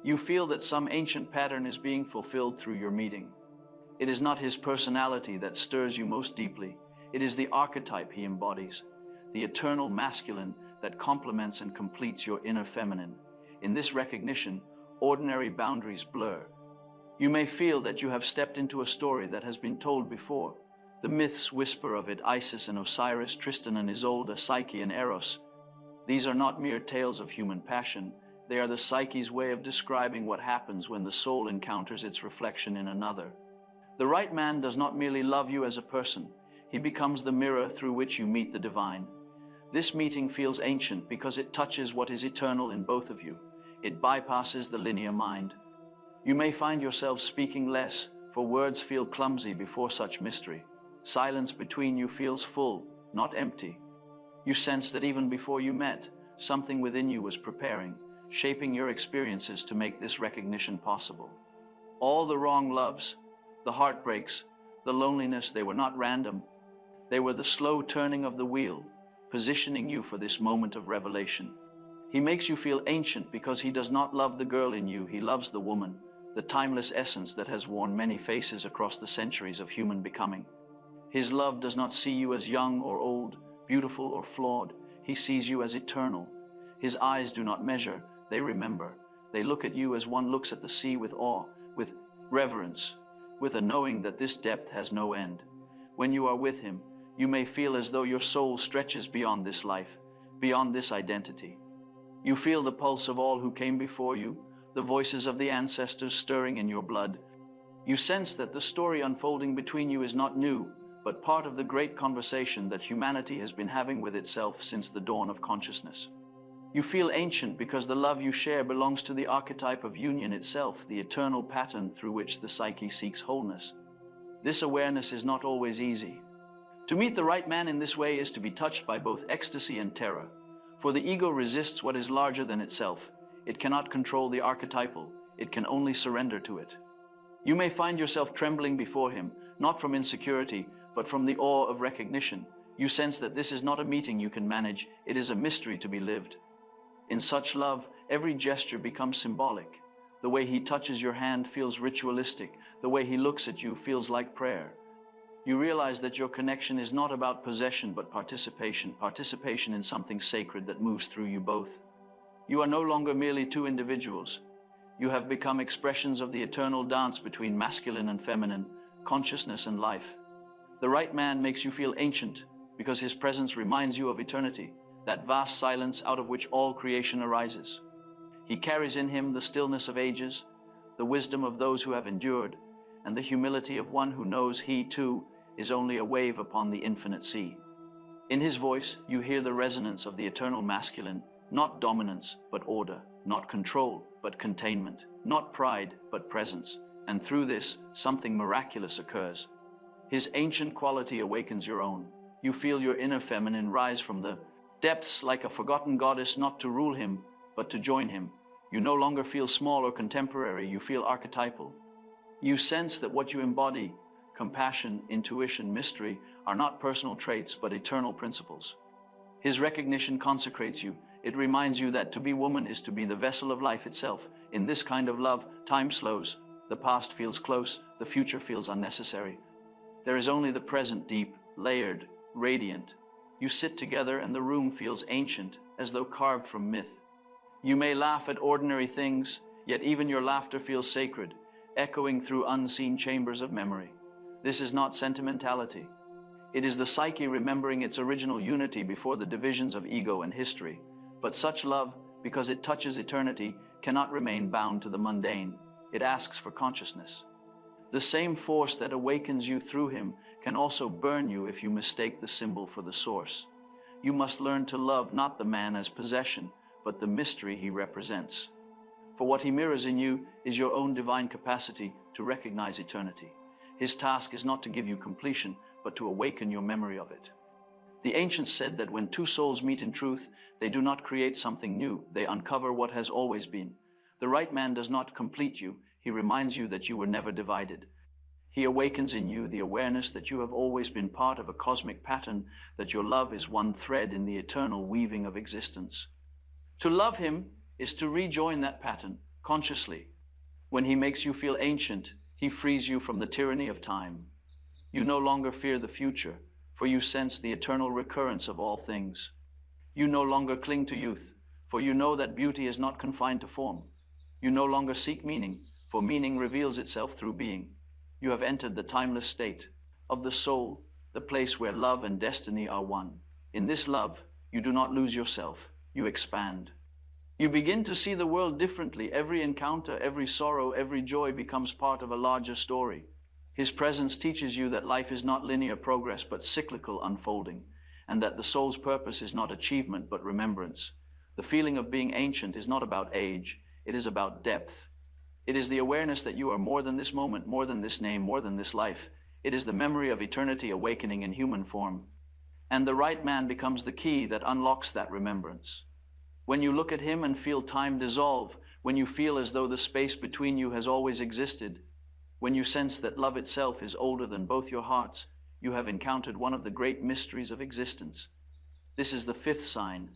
You feel that some ancient pattern is being fulfilled through your meeting. It is not his personality that stirs you most deeply. It is the archetype he embodies, the eternal masculine that complements and completes your inner feminine. In this recognition, ordinary boundaries blur. You may feel that you have stepped into a story that has been told before, The myths whisper of it: Isis and Osiris, Tristan and Isolde, Psyche and Eros. These are not mere tales of human passion. They are the psyche's way of describing what happens when the soul encounters its reflection in another. The right man does not merely love you as a person. He becomes the mirror through which you meet the divine. This meeting feels ancient because it touches what is eternal in both of you. It bypasses the linear mind. You may find yourself speaking less, for words feel clumsy before such mystery. Silence between you feels full, not empty. You sense that even before you met, something within you was preparing, shaping your experiences to make this recognition possible. All the wrong loves, the heartbreaks, the loneliness, they were not random. They were the slow turning of the wheel, positioning you for this moment of revelation. He makes you feel ancient because he does not love the girl in you, he loves the woman, the timeless essence that has worn many faces across the centuries of human becoming. His love does not see you as young or old, beautiful or flawed. He sees you as eternal. His eyes do not measure, they remember. They look at you as one looks at the sea, with awe, with reverence, with a knowing that this depth has no end. When you are with him, you may feel as though your soul stretches beyond this life, beyond this identity. You feel the pulse of all who came before you, the voices of the ancestors stirring in your blood. You sense that the story unfolding between you is not new, but part of the great conversation that humanity has been having with itself since the dawn of consciousness. You feel ancient because the love you share belongs to the archetype of union itself, the eternal pattern through which the psyche seeks wholeness. This awareness is not always easy. To meet the right man in this way is to be touched by both ecstasy and terror, for the ego resists what is larger than itself. It cannot control the archetypal, it can only surrender to it. You may find yourself trembling before him, not from insecurity, but from the awe of recognition. You sense that this is not a meeting you can manage, it is a mystery to be lived. In such love, every gesture becomes symbolic. The way he touches your hand feels ritualistic. The way he looks at you feels like prayer. You realize that your connection is not about possession, but participation in something sacred that moves through you both. You are no longer merely two individuals. You have become expressions of the eternal dance between masculine and feminine, consciousness and life. The right man makes you feel ancient because his presence reminds you of eternity, that vast silence out of which all creation arises. He carries in him the stillness of ages, the wisdom of those who have endured, and the humility of one who knows he, too, is only a wave upon the infinite sea. In his voice, you hear the resonance of the eternal masculine, not dominance, but order, not control, but containment, not pride, but presence, and through this, something miraculous occurs. His ancient quality awakens your own. You feel your inner feminine rise from the depths like a forgotten goddess, not to rule him, but to join him. You no longer feel small or contemporary, you feel archetypal. You sense that what you embody, compassion, intuition, mystery, are not personal traits, but eternal principles. His recognition consecrates you. It reminds you that to be woman is to be the vessel of life itself. In this kind of love, time slows. The past feels close, the future feels unnecessary. There is only the present, deep, layered, radiant. You sit together and the room feels ancient, as though carved from myth. You may laugh at ordinary things, yet even your laughter feels sacred, echoing through unseen chambers of memory. This is not sentimentality. It is the psyche remembering its original unity before the divisions of ego and history. But such love, because it touches eternity, cannot remain bound to the mundane. It asks for consciousness. The same force that awakens you through him can also burn you if you mistake the symbol for the source. You must learn to love not the man as possession, but the mystery he represents. For what he mirrors in you is your own divine capacity to recognize eternity. His task is not to give you completion, but to awaken your memory of it. The ancients said that when two souls meet in truth, they do not create something new, they uncover what has always been. The right man does not complete you, he reminds you that you were never divided. He awakens in you the awareness that you have always been part of a cosmic pattern, that your love is one thread in the eternal weaving of existence. To love him is to rejoin that pattern, consciously. When he makes you feel ancient, he frees you from the tyranny of time. You no longer fear the future, for you sense the eternal recurrence of all things. You no longer cling to youth, for you know that beauty is not confined to form. You no longer seek meaning, for meaning reveals itself through being. You have entered the timeless state, of the soul, the place where love and destiny are one. In this love, you do not lose yourself, you expand. You begin to see the world differently. Every encounter, every sorrow, every joy becomes part of a larger story. His presence teaches you that life is not linear progress but cyclical unfolding, and that the soul's purpose is not achievement but remembrance. The feeling of being ancient is not about age, it is about depth. It is the awareness that you are more than this moment, more than this name, more than this life. It is the memory of eternity awakening in human form. And the right man becomes the key that unlocks that remembrance. When you look at him and feel time dissolve, when you feel as though the space between you has always existed, when you sense that love itself is older than both your hearts, you have encountered one of the great mysteries of existence. This is the fifth sign.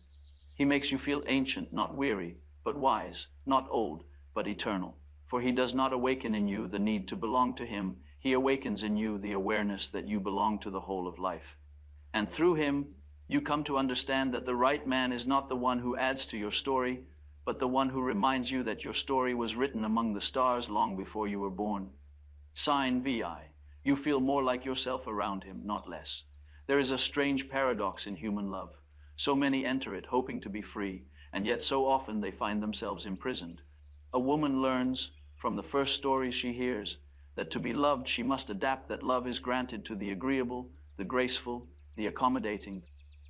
He makes you feel ancient, not weary, but wise, not old, but eternal. For he does not awaken in you the need to belong to him. He awakens in you the awareness that you belong to the whole of life. And through him, you come to understand that the right man is not the one who adds to your story, but the one who reminds you that your story was written among the stars long before you were born. Sign VI. You feel more like yourself around him, not less. There is a strange paradox in human love. So many enter it hoping to be free, and yet so often they find themselves imprisoned. A woman learns, from the first stories she hears, that to be loved she must adapt, that love is granted to the agreeable, the graceful, the accommodating.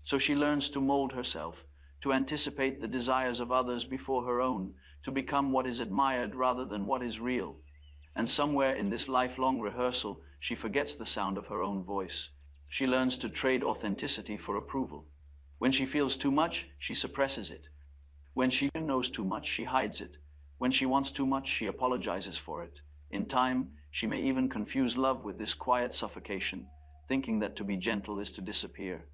So she learns to mold herself, to anticipate the desires of others before her own, to become what is admired rather than what is real. And somewhere in this lifelong rehearsal, she forgets the sound of her own voice. She learns to trade authenticity for approval. When she feels too much, she suppresses it. When she knows too much, she hides it. When she wants too much, she apologizes for it. In time, she may even confuse love with this quiet suffocation, thinking that to be gentle is to disappear.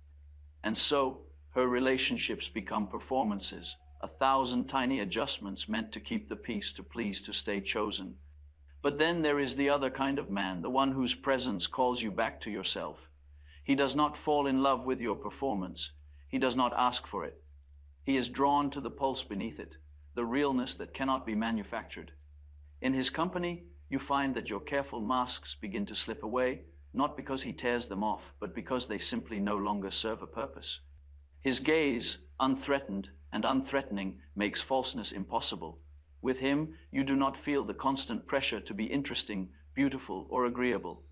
And so, her relationships become performances, 1,000 tiny adjustments meant to keep the peace, to please, to stay chosen. But then there is the other kind of man, the one whose presence calls you back to yourself. He does not fall in love with your performance. He does not ask for it. He is drawn to the pulse beneath it, the realness that cannot be manufactured. In his company, you find that your careful masks begin to slip away, not because he tears them off, but because they simply no longer serve a purpose. His gaze, unthreatened and unthreatening, makes falseness impossible. With him, you do not feel the constant pressure to be interesting, beautiful, or agreeable.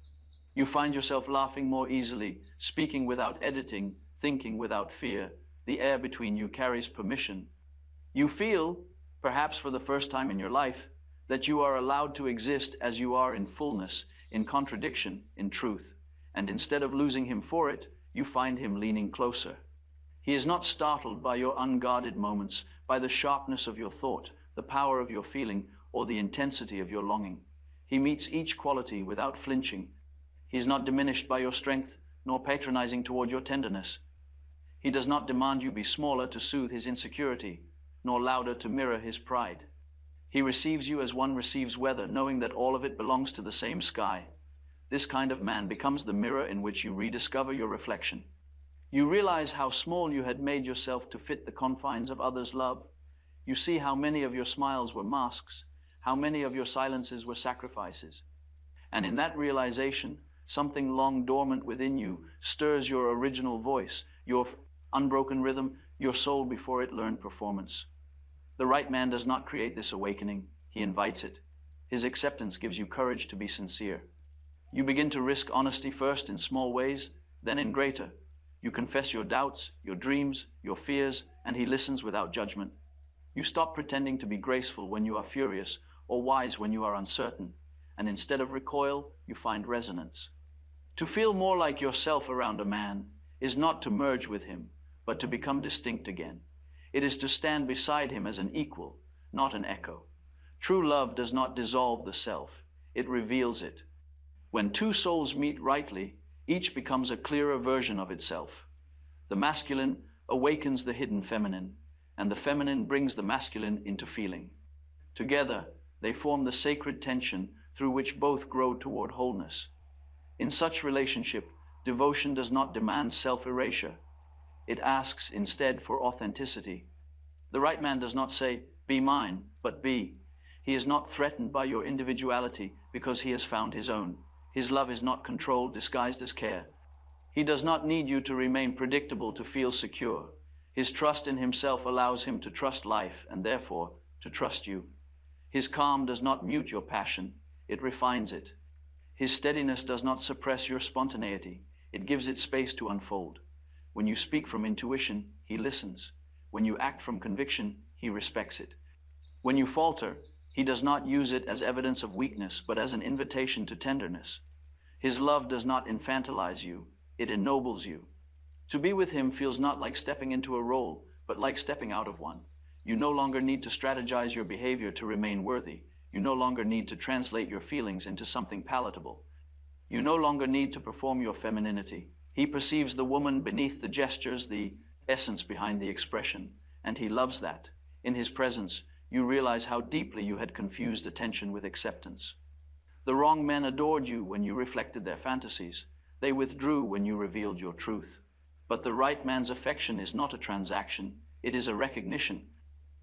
You find yourself laughing more easily, speaking without editing, thinking without fear. The air between you carries permission. You feel, perhaps for the first time in your life, that you are allowed to exist as you are, in fullness, in contradiction, in truth. And instead of losing him for it, you find him leaning closer. He is not startled by your unguarded moments, by the sharpness of your thought, the power of your feeling, or the intensity of your longing. He meets each quality without flinching. He is not diminished by your strength, nor patronizing toward your tenderness. He does not demand you be smaller to soothe his insecurity, nor louder to mirror his pride. He receives you as one receives weather, knowing that all of it belongs to the same sky. This kind of man becomes the mirror in which you rediscover your reflection. You realize how small you had made yourself to fit the confines of others' love. You see how many of your smiles were masks, how many of your silences were sacrifices. And in that realization, something long dormant within you stirs your original voice, your unbroken rhythm, your soul before it learned performance. The right man does not create this awakening, he invites it. His acceptance gives you courage to be sincere. You begin to risk honesty first in small ways, then in greater. You confess your doubts, your dreams, your fears, and he listens without judgment. You stop pretending to be graceful when you are furious, or wise when you are uncertain, and instead of recoil, you find resonance. To feel more like yourself around a man is not to merge with him, but to become distinct again. It is to stand beside him as an equal, not an echo. True love does not dissolve the self, it reveals it. When two souls meet rightly, each becomes a clearer version of itself. The masculine awakens the hidden feminine, and the feminine brings the masculine into feeling. Together, they form the sacred tension through which both grow toward wholeness. In such relationship, devotion does not demand self-erasure. It asks instead for authenticity. The right man does not say, "Be mine," but be. He is not threatened by your individuality because he has found his own. His love is not control disguised as care. He does not need you to remain predictable to feel secure. His trust in himself allows him to trust life and therefore to trust you. His calm does not mute your passion, it refines it. His steadiness does not suppress your spontaneity, it gives it space to unfold. When you speak from intuition, he listens. When you act from conviction, he respects it. When you falter, he does not use it as evidence of weakness, but as an invitation to tenderness. His love does not infantilize you, it ennobles you. To be with him feels not like stepping into a role, but like stepping out of one. You no longer need to strategize your behavior to remain worthy. You no longer need to translate your feelings into something palatable. You no longer need to perform your femininity. He perceives the woman beneath the gestures, the essence behind the expression, and he loves that. In his presence, you realize how deeply you had confused attention with acceptance. The wrong men adored you when you reflected their fantasies. They withdrew when you revealed your truth. But the right man's affection is not a transaction, it is a recognition.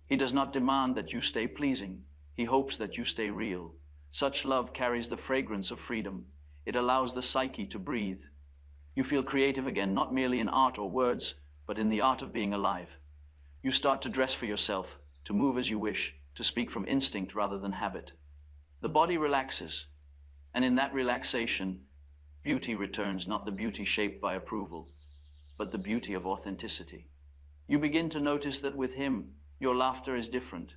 He does not demand that you stay pleasing, he hopes that you stay real. Such love carries the fragrance of freedom. It allows the psyche to breathe. You feel creative again, not merely in art or words, but in the art of being alive. You start to dress for yourself, to move as you wish, to speak from instinct rather than habit. The body relaxes, and in that relaxation, beauty returns, not the beauty shaped by approval, but the beauty of authenticity. You begin to notice that with him, your laughter is different.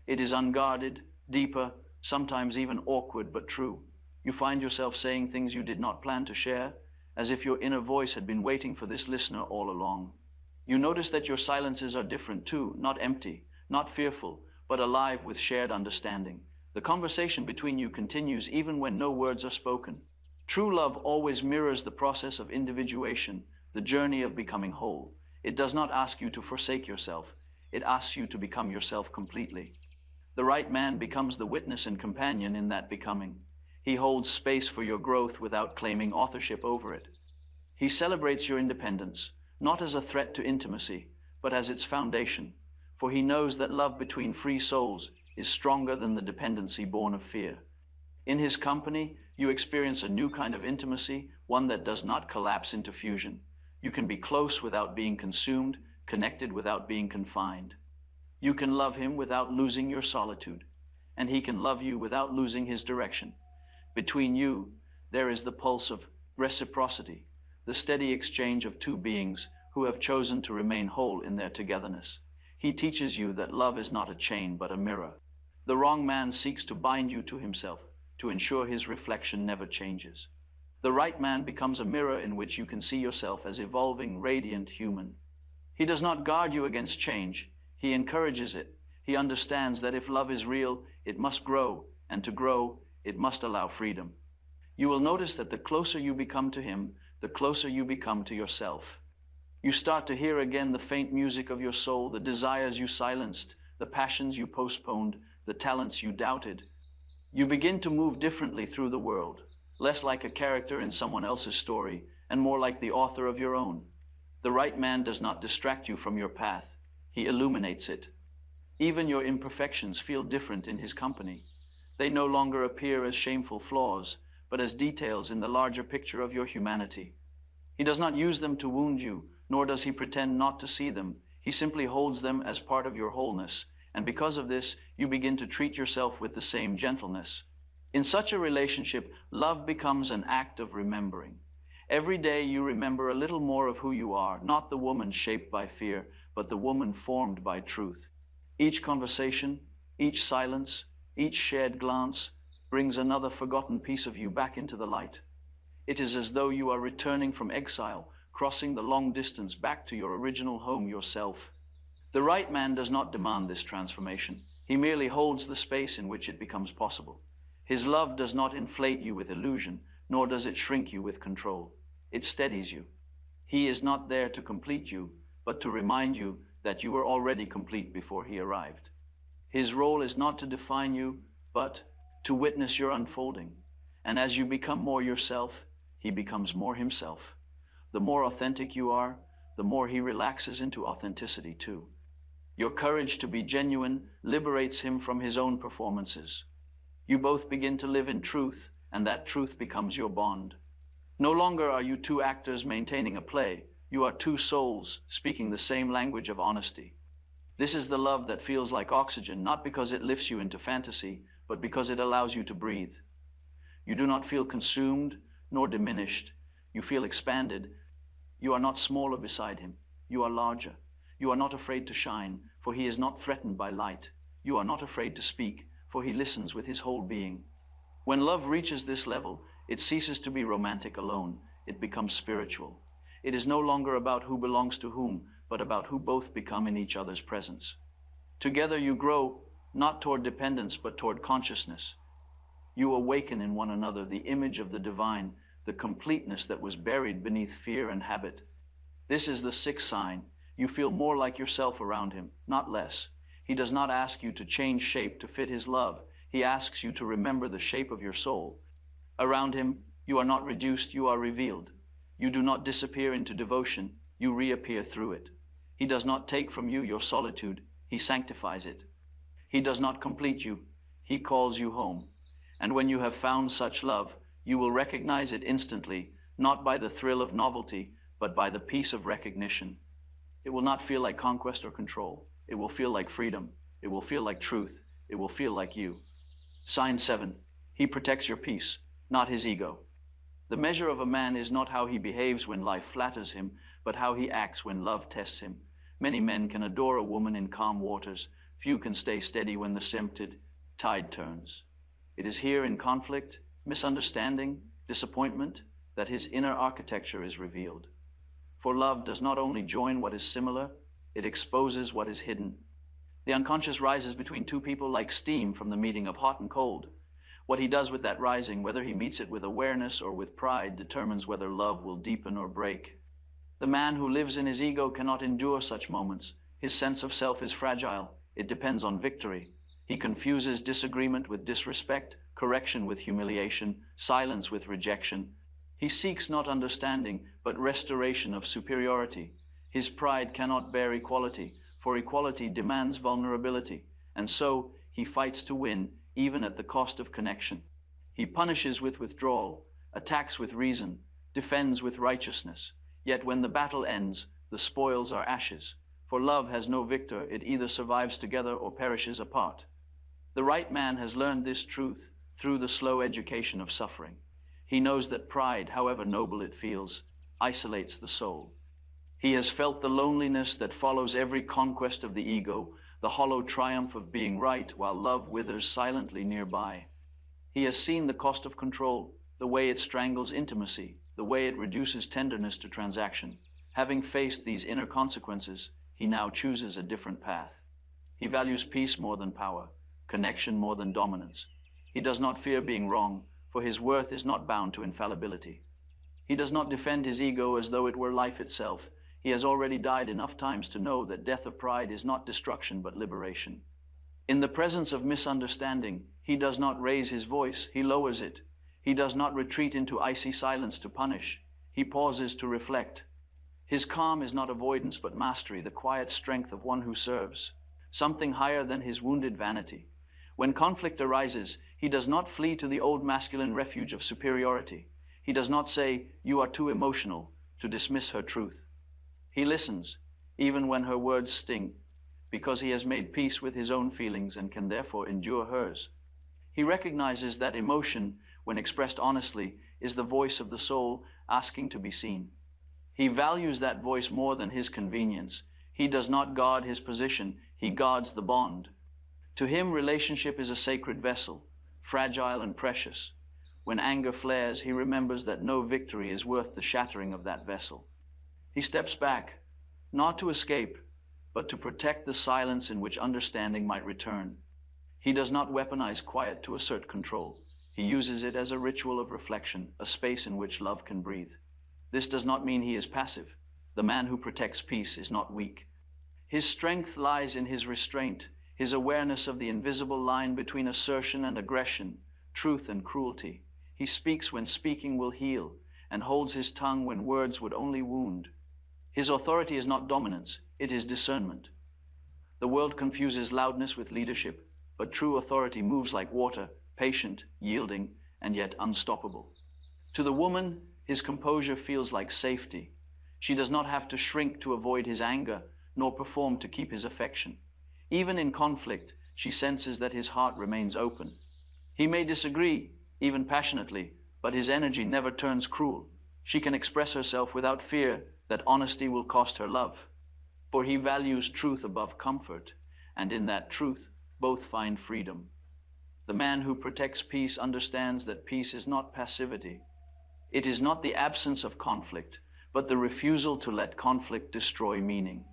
It is unguarded, deeper, sometimes even awkward, but true. You find yourself saying things you did not plan to share, as if your inner voice had been waiting for this listener all along. You notice that your silences are different too, not empty, not fearful, but alive with shared understanding. The conversation between you continues even when no words are spoken. True love always mirrors the process of individuation, the journey of becoming whole. It does not ask you to forsake yourself. It asks you to become yourself completely. The right man becomes the witness and companion in that becoming. He holds space for your growth without claiming authorship over it. He celebrates your independence, not as a threat to intimacy, but as its foundation, for he knows that love between free souls is stronger than the dependency born of fear. In his company, you experience a new kind of intimacy, one that does not collapse into fusion. You can be close without being consumed, connected without being confined. You can love him without losing your solitude, and he can love you without losing his direction. Between you, there is the pulse of reciprocity, the steady exchange of two beings who have chosen to remain whole in their togetherness. He teaches you that love is not a chain, but a mirror. The wrong man seeks to bind you to himself, to ensure his reflection never changes. The right man becomes a mirror in which you can see yourself as evolving, radiant, human. He does not guard you against change. He encourages it. He understands that if love is real, it must grow, and to grow, it must allow freedom. You will notice that the closer you become to him, the closer you become to yourself. You start to hear again the faint music of your soul, the desires you silenced, the passions you postponed, the talents you doubted. You begin to move differently through the world, less like a character in someone else's story, and more like the author of your own. The right man does not distract you from your path. He illuminates it. Even your imperfections feel different in his company. They no longer appear as shameful flaws, but as details in the larger picture of your humanity. He does not use them to wound you, nor does he pretend not to see them. He simply holds them as part of your wholeness, and because of this, you begin to treat yourself with the same gentleness. In such a relationship, love becomes an act of remembering. Every day you remember a little more of who you are, not the woman shaped by fear, but the woman formed by truth. Each conversation, each silence, each shared glance brings another forgotten piece of you back into the light. It is as though you are returning from exile, crossing the long distance back to your original home, yourself. The right man does not demand this transformation. He merely holds the space in which it becomes possible. His love does not inflate you with illusion, nor does it shrink you with control. It steadies you. He is not there to complete you, but to remind you that you were already complete before he arrived. His role is not to define you, but to witness your unfolding. And as you become more yourself, he becomes more himself. The more authentic you are, the more he relaxes into authenticity too. Your courage to be genuine liberates him from his own performances. You both begin to live in truth, and that truth becomes your bond. No longer are you two actors maintaining a play. You are two souls speaking the same language of honesty. This is the love that feels like oxygen, not because it lifts you into fantasy, but because it allows you to breathe. You do not feel consumed nor diminished. You feel expanded. You are not smaller beside him. You are larger. You are not afraid to shine, for he is not threatened by light. You are not afraid to speak, for he listens with his whole being. When love reaches this level, it ceases to be romantic alone. It becomes spiritual. It is no longer about who belongs to whom, but about who both become in each other's presence. Together you grow, not toward dependence, but toward consciousness. You awaken in one another the image of the divine, the completeness that was buried beneath fear and habit. This is the sixth sign. You feel more like yourself around him, not less. He does not ask you to change shape to fit his love. He asks you to remember the shape of your soul. Around him, you are not reduced, you are revealed. You do not disappear into devotion, you reappear through it. He does not take from you your solitude, he sanctifies it. He does not complete you, he calls you home. And when you have found such love, you will recognize it instantly, not by the thrill of novelty, but by the peace of recognition. It will not feel like conquest or control. It will feel like freedom. It will feel like truth. It will feel like you. Sign 7. He protects your peace, not his ego. The measure of a man is not how he behaves when life flatters him, but how he acts when love tests him. Many men can adore a woman in calm waters. Few can stay steady when the tempted tide turns. It is here in conflict, misunderstanding, disappointment, that his inner architecture is revealed. For love does not only join what is similar, it exposes what is hidden. The unconscious rises between two people like steam from the meeting of hot and cold. What he does with that rising, whether he meets it with awareness or with pride, determines whether love will deepen or break. The man who lives in his ego cannot endure such moments. His sense of self is fragile. It depends on victory. He confuses disagreement with disrespect, correction with humiliation, silence with rejection. He seeks not understanding, but restoration of superiority. His pride cannot bear equality, for equality demands vulnerability, and so he fights to win, even at the cost of connection. He punishes with withdrawal, attacks with reason, defends with righteousness. Yet when the battle ends, the spoils are ashes. For love has no victor, it either survives together or perishes apart. The right man has learned this truth through the slow education of suffering. He knows that pride, however noble it feels, isolates the soul. He has felt the loneliness that follows every conquest of the ego, the hollow triumph of being right while love withers silently nearby. He has seen the cost of control, the way it strangles intimacy, the way it reduces tenderness to transaction. Having faced these inner consequences, he now chooses a different path. He values peace more than power, connection more than dominance. He does not fear being wrong, for his worth is not bound to infallibility. He does not defend his ego as though it were life itself. He has already died enough times to know that death of pride is not destruction but liberation. In the presence of misunderstanding, he does not raise his voice, he lowers it. He does not retreat into icy silence to punish. He pauses to reflect. His calm is not avoidance but mastery, the quiet strength of one who serves, something higher than his wounded vanity. When conflict arises, he does not flee to the old masculine refuge of superiority. He does not say, "You are too emotional," to dismiss her truth. He listens, even when her words sting, because he has made peace with his own feelings and can therefore endure hers. He recognizes that emotion, when expressed honestly, is the voice of the soul asking to be seen. He values that voice more than his convenience. He does not guard his position, he guards the bond. To him, relationship is a sacred vessel, fragile and precious. When anger flares, he remembers that no victory is worth the shattering of that vessel. He steps back, not to escape, but to protect the silence in which understanding might return. He does not weaponize quiet to assert control. He uses it as a ritual of reflection, a space in which love can breathe. This does not mean he is passive. The man who protects peace is not weak. His strength lies in his restraint, his awareness of the invisible line between assertion and aggression, truth and cruelty. He speaks when speaking will heal, and holds his tongue when words would only wound. His authority is not dominance, it is discernment. The world confuses loudness with leadership, but true authority moves like water, patient, yielding, and yet unstoppable. To the woman, his composure feels like safety. She does not have to shrink to avoid his anger, nor perform to keep his affection. Even in conflict, she senses that his heart remains open. He may disagree, even passionately, but his energy never turns cruel. She can express herself without fear that honesty will cost her love. For he values truth above comfort, and in that truth, both find freedom. The man who protects peace understands that peace is not passivity. It is not the absence of conflict, but the refusal to let conflict destroy meaning.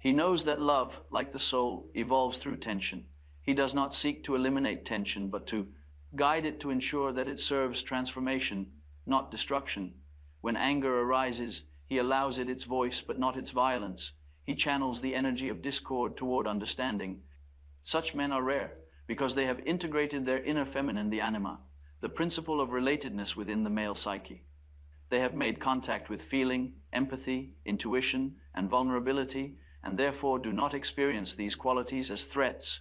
He knows that love, like the soul, evolves through tension. He does not seek to eliminate tension, but to guide it to ensure that it serves transformation, not destruction. When anger arises, he allows it its voice, but not its violence. He channels the energy of discord toward understanding. Such men are rare, because they have integrated their inner feminine, the anima, the principle of relatedness within the male psyche. They have made contact with feeling, empathy, intuition, and vulnerability, and therefore do not experience these qualities as threats.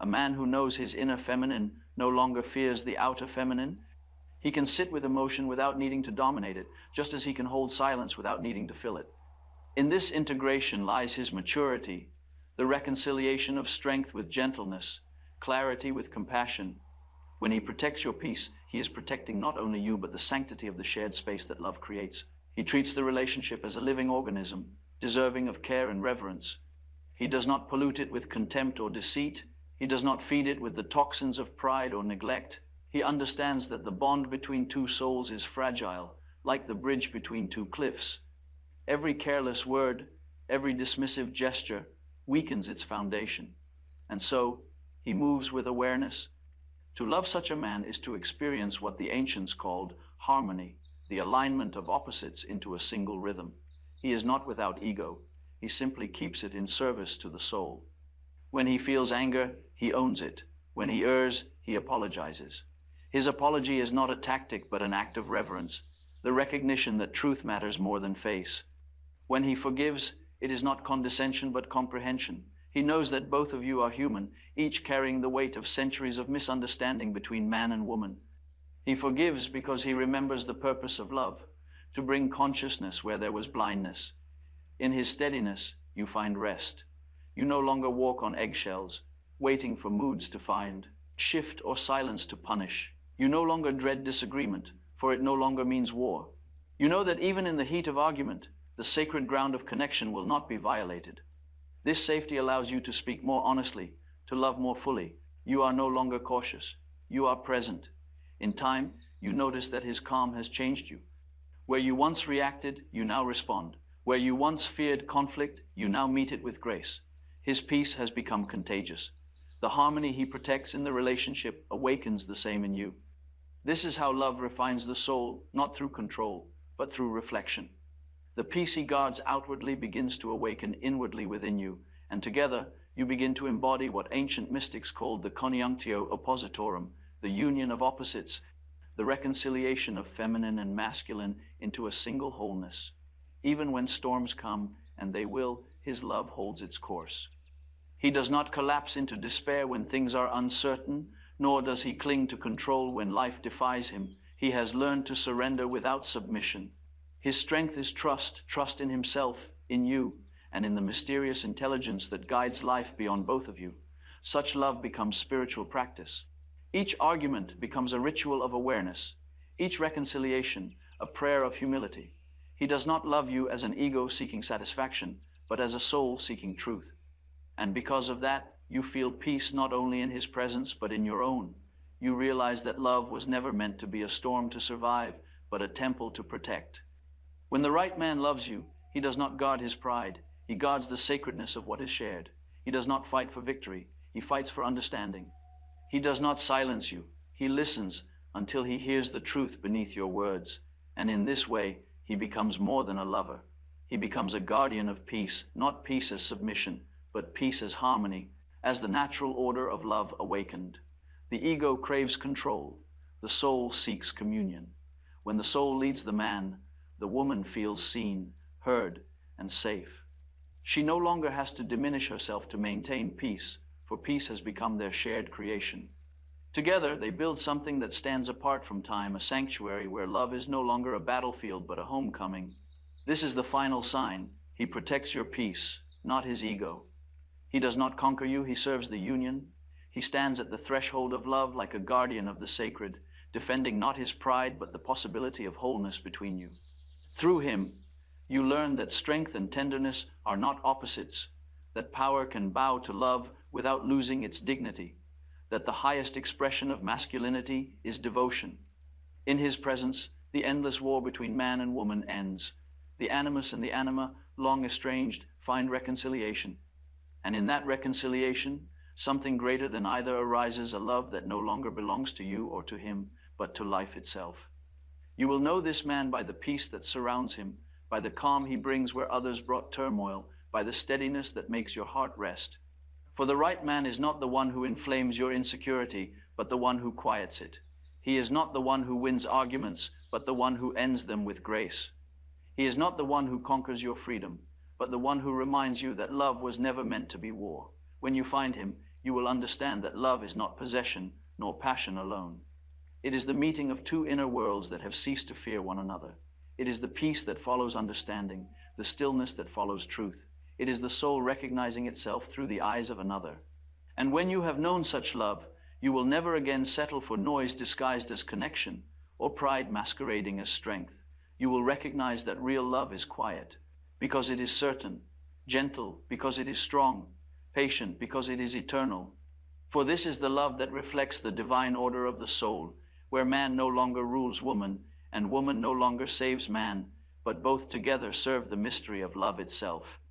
A man who knows his inner feminine no longer fears the outer feminine. He can sit with emotion without needing to dominate it, just as he can hold silence without needing to fill it. In this integration lies his maturity, the reconciliation of strength with gentleness, clarity with compassion. When he protects your peace, he is protecting not only you, but the sanctity of the shared space that love creates. He treats the relationship as a living organism, deserving of care and reverence. He does not pollute it with contempt or deceit. He does not feed it with the toxins of pride or neglect. He understands that the bond between two souls is fragile, like the bridge between two cliffs. Every careless word, every dismissive gesture weakens its foundation. And so, he moves with awareness. To love such a man is to experience what the ancients called harmony, the alignment of opposites into a single rhythm. He is not without ego. He simply keeps it in service to the soul. When he feels anger, he owns it. When he errs, he apologizes. His apology is not a tactic, but an act of reverence, the recognition that truth matters more than face. When he forgives, it is not condescension, but comprehension. He knows that both of you are human, each carrying the weight of centuries of misunderstanding between man and woman. He forgives because he remembers the purpose of love, to bring consciousness where there was blindness. In his steadiness, you find rest. You no longer walk on eggshells, waiting for moods to find, shift or silence to punish. You no longer dread disagreement, for it no longer means war. You know that even in the heat of argument, the sacred ground of connection will not be violated. This safety allows you to speak more honestly, to love more fully. You are no longer cautious. You are present. In time, you notice that his calm has changed you. Where you once reacted, you now respond. Where you once feared conflict, you now meet it with grace. His peace has become contagious. The harmony he protects in the relationship awakens the same in you. This is how love refines the soul, not through control, but through reflection. The peace he guards outwardly begins to awaken inwardly within you, and together you begin to embody what ancient mystics called the conjunctio oppositorum, the union of opposites, the reconciliation of feminine and masculine into a single wholeness. Even when storms come, and they will, his love holds its course. He does not collapse into despair when things are uncertain, nor does he cling to control when life defies him. He has learned to surrender without submission. His strength is trust in himself, in you, and in the mysterious intelligence that guides life beyond both of you. Such love becomes spiritual practice. Each argument becomes a ritual of awareness, each reconciliation a prayer of humility. He does not love you as an ego seeking satisfaction, but as a soul seeking truth. And because of that, you feel peace not only in his presence, but in your own. You realize that love was never meant to be a storm to survive, but a temple to protect. When the right man loves you, he does not guard his pride. He guards the sacredness of what is shared. He does not fight for victory. He fights for understanding. He does not silence you. He listens until he hears the truth beneath your words. And in this way, he becomes more than a lover. He becomes a guardian of peace, not peace as submission, but peace as harmony, as the natural order of love awakened. The ego craves control. The soul seeks communion. When the soul leads the man, the woman feels seen, heard, and safe. She no longer has to diminish herself to maintain peace, for peace has become their shared creation. Together, they build something that stands apart from time, a sanctuary where love is no longer a battlefield but a homecoming. This is the final sign. He protects your peace, not his ego. He does not conquer you, he serves the union. He stands at the threshold of love like a guardian of the sacred, defending not his pride but the possibility of wholeness between you. Through him, you learn that strength and tenderness are not opposites, that power can bow to love without losing its dignity, that the highest expression of masculinity is devotion. In his presence, the endless war between man and woman ends. The animus and the anima, long estranged, find reconciliation. And in that reconciliation, something greater than either arises, a love that no longer belongs to you or to him, but to life itself. You will know this man by the peace that surrounds him, by the calm he brings where others brought turmoil, by the steadiness that makes your heart rest. For the right man is not the one who inflames your insecurity, but the one who quiets it. He is not the one who wins arguments, but the one who ends them with grace. He is not the one who conquers your freedom, but the one who reminds you that love was never meant to be war. When you find him, you will understand that love is not possession, nor passion alone. It is the meeting of two inner worlds that have ceased to fear one another. It is the peace that follows understanding, the stillness that follows truth. It is the soul recognizing itself through the eyes of another. And when you have known such love, you will never again settle for noise disguised as connection, or pride masquerading as strength. You will recognize that real love is quiet, because it is certain, gentle, because it is strong, patient, because it is eternal. For this is the love that reflects the divine order of the soul, where man no longer rules woman, and woman no longer saves man, but both together serve the mystery of love itself.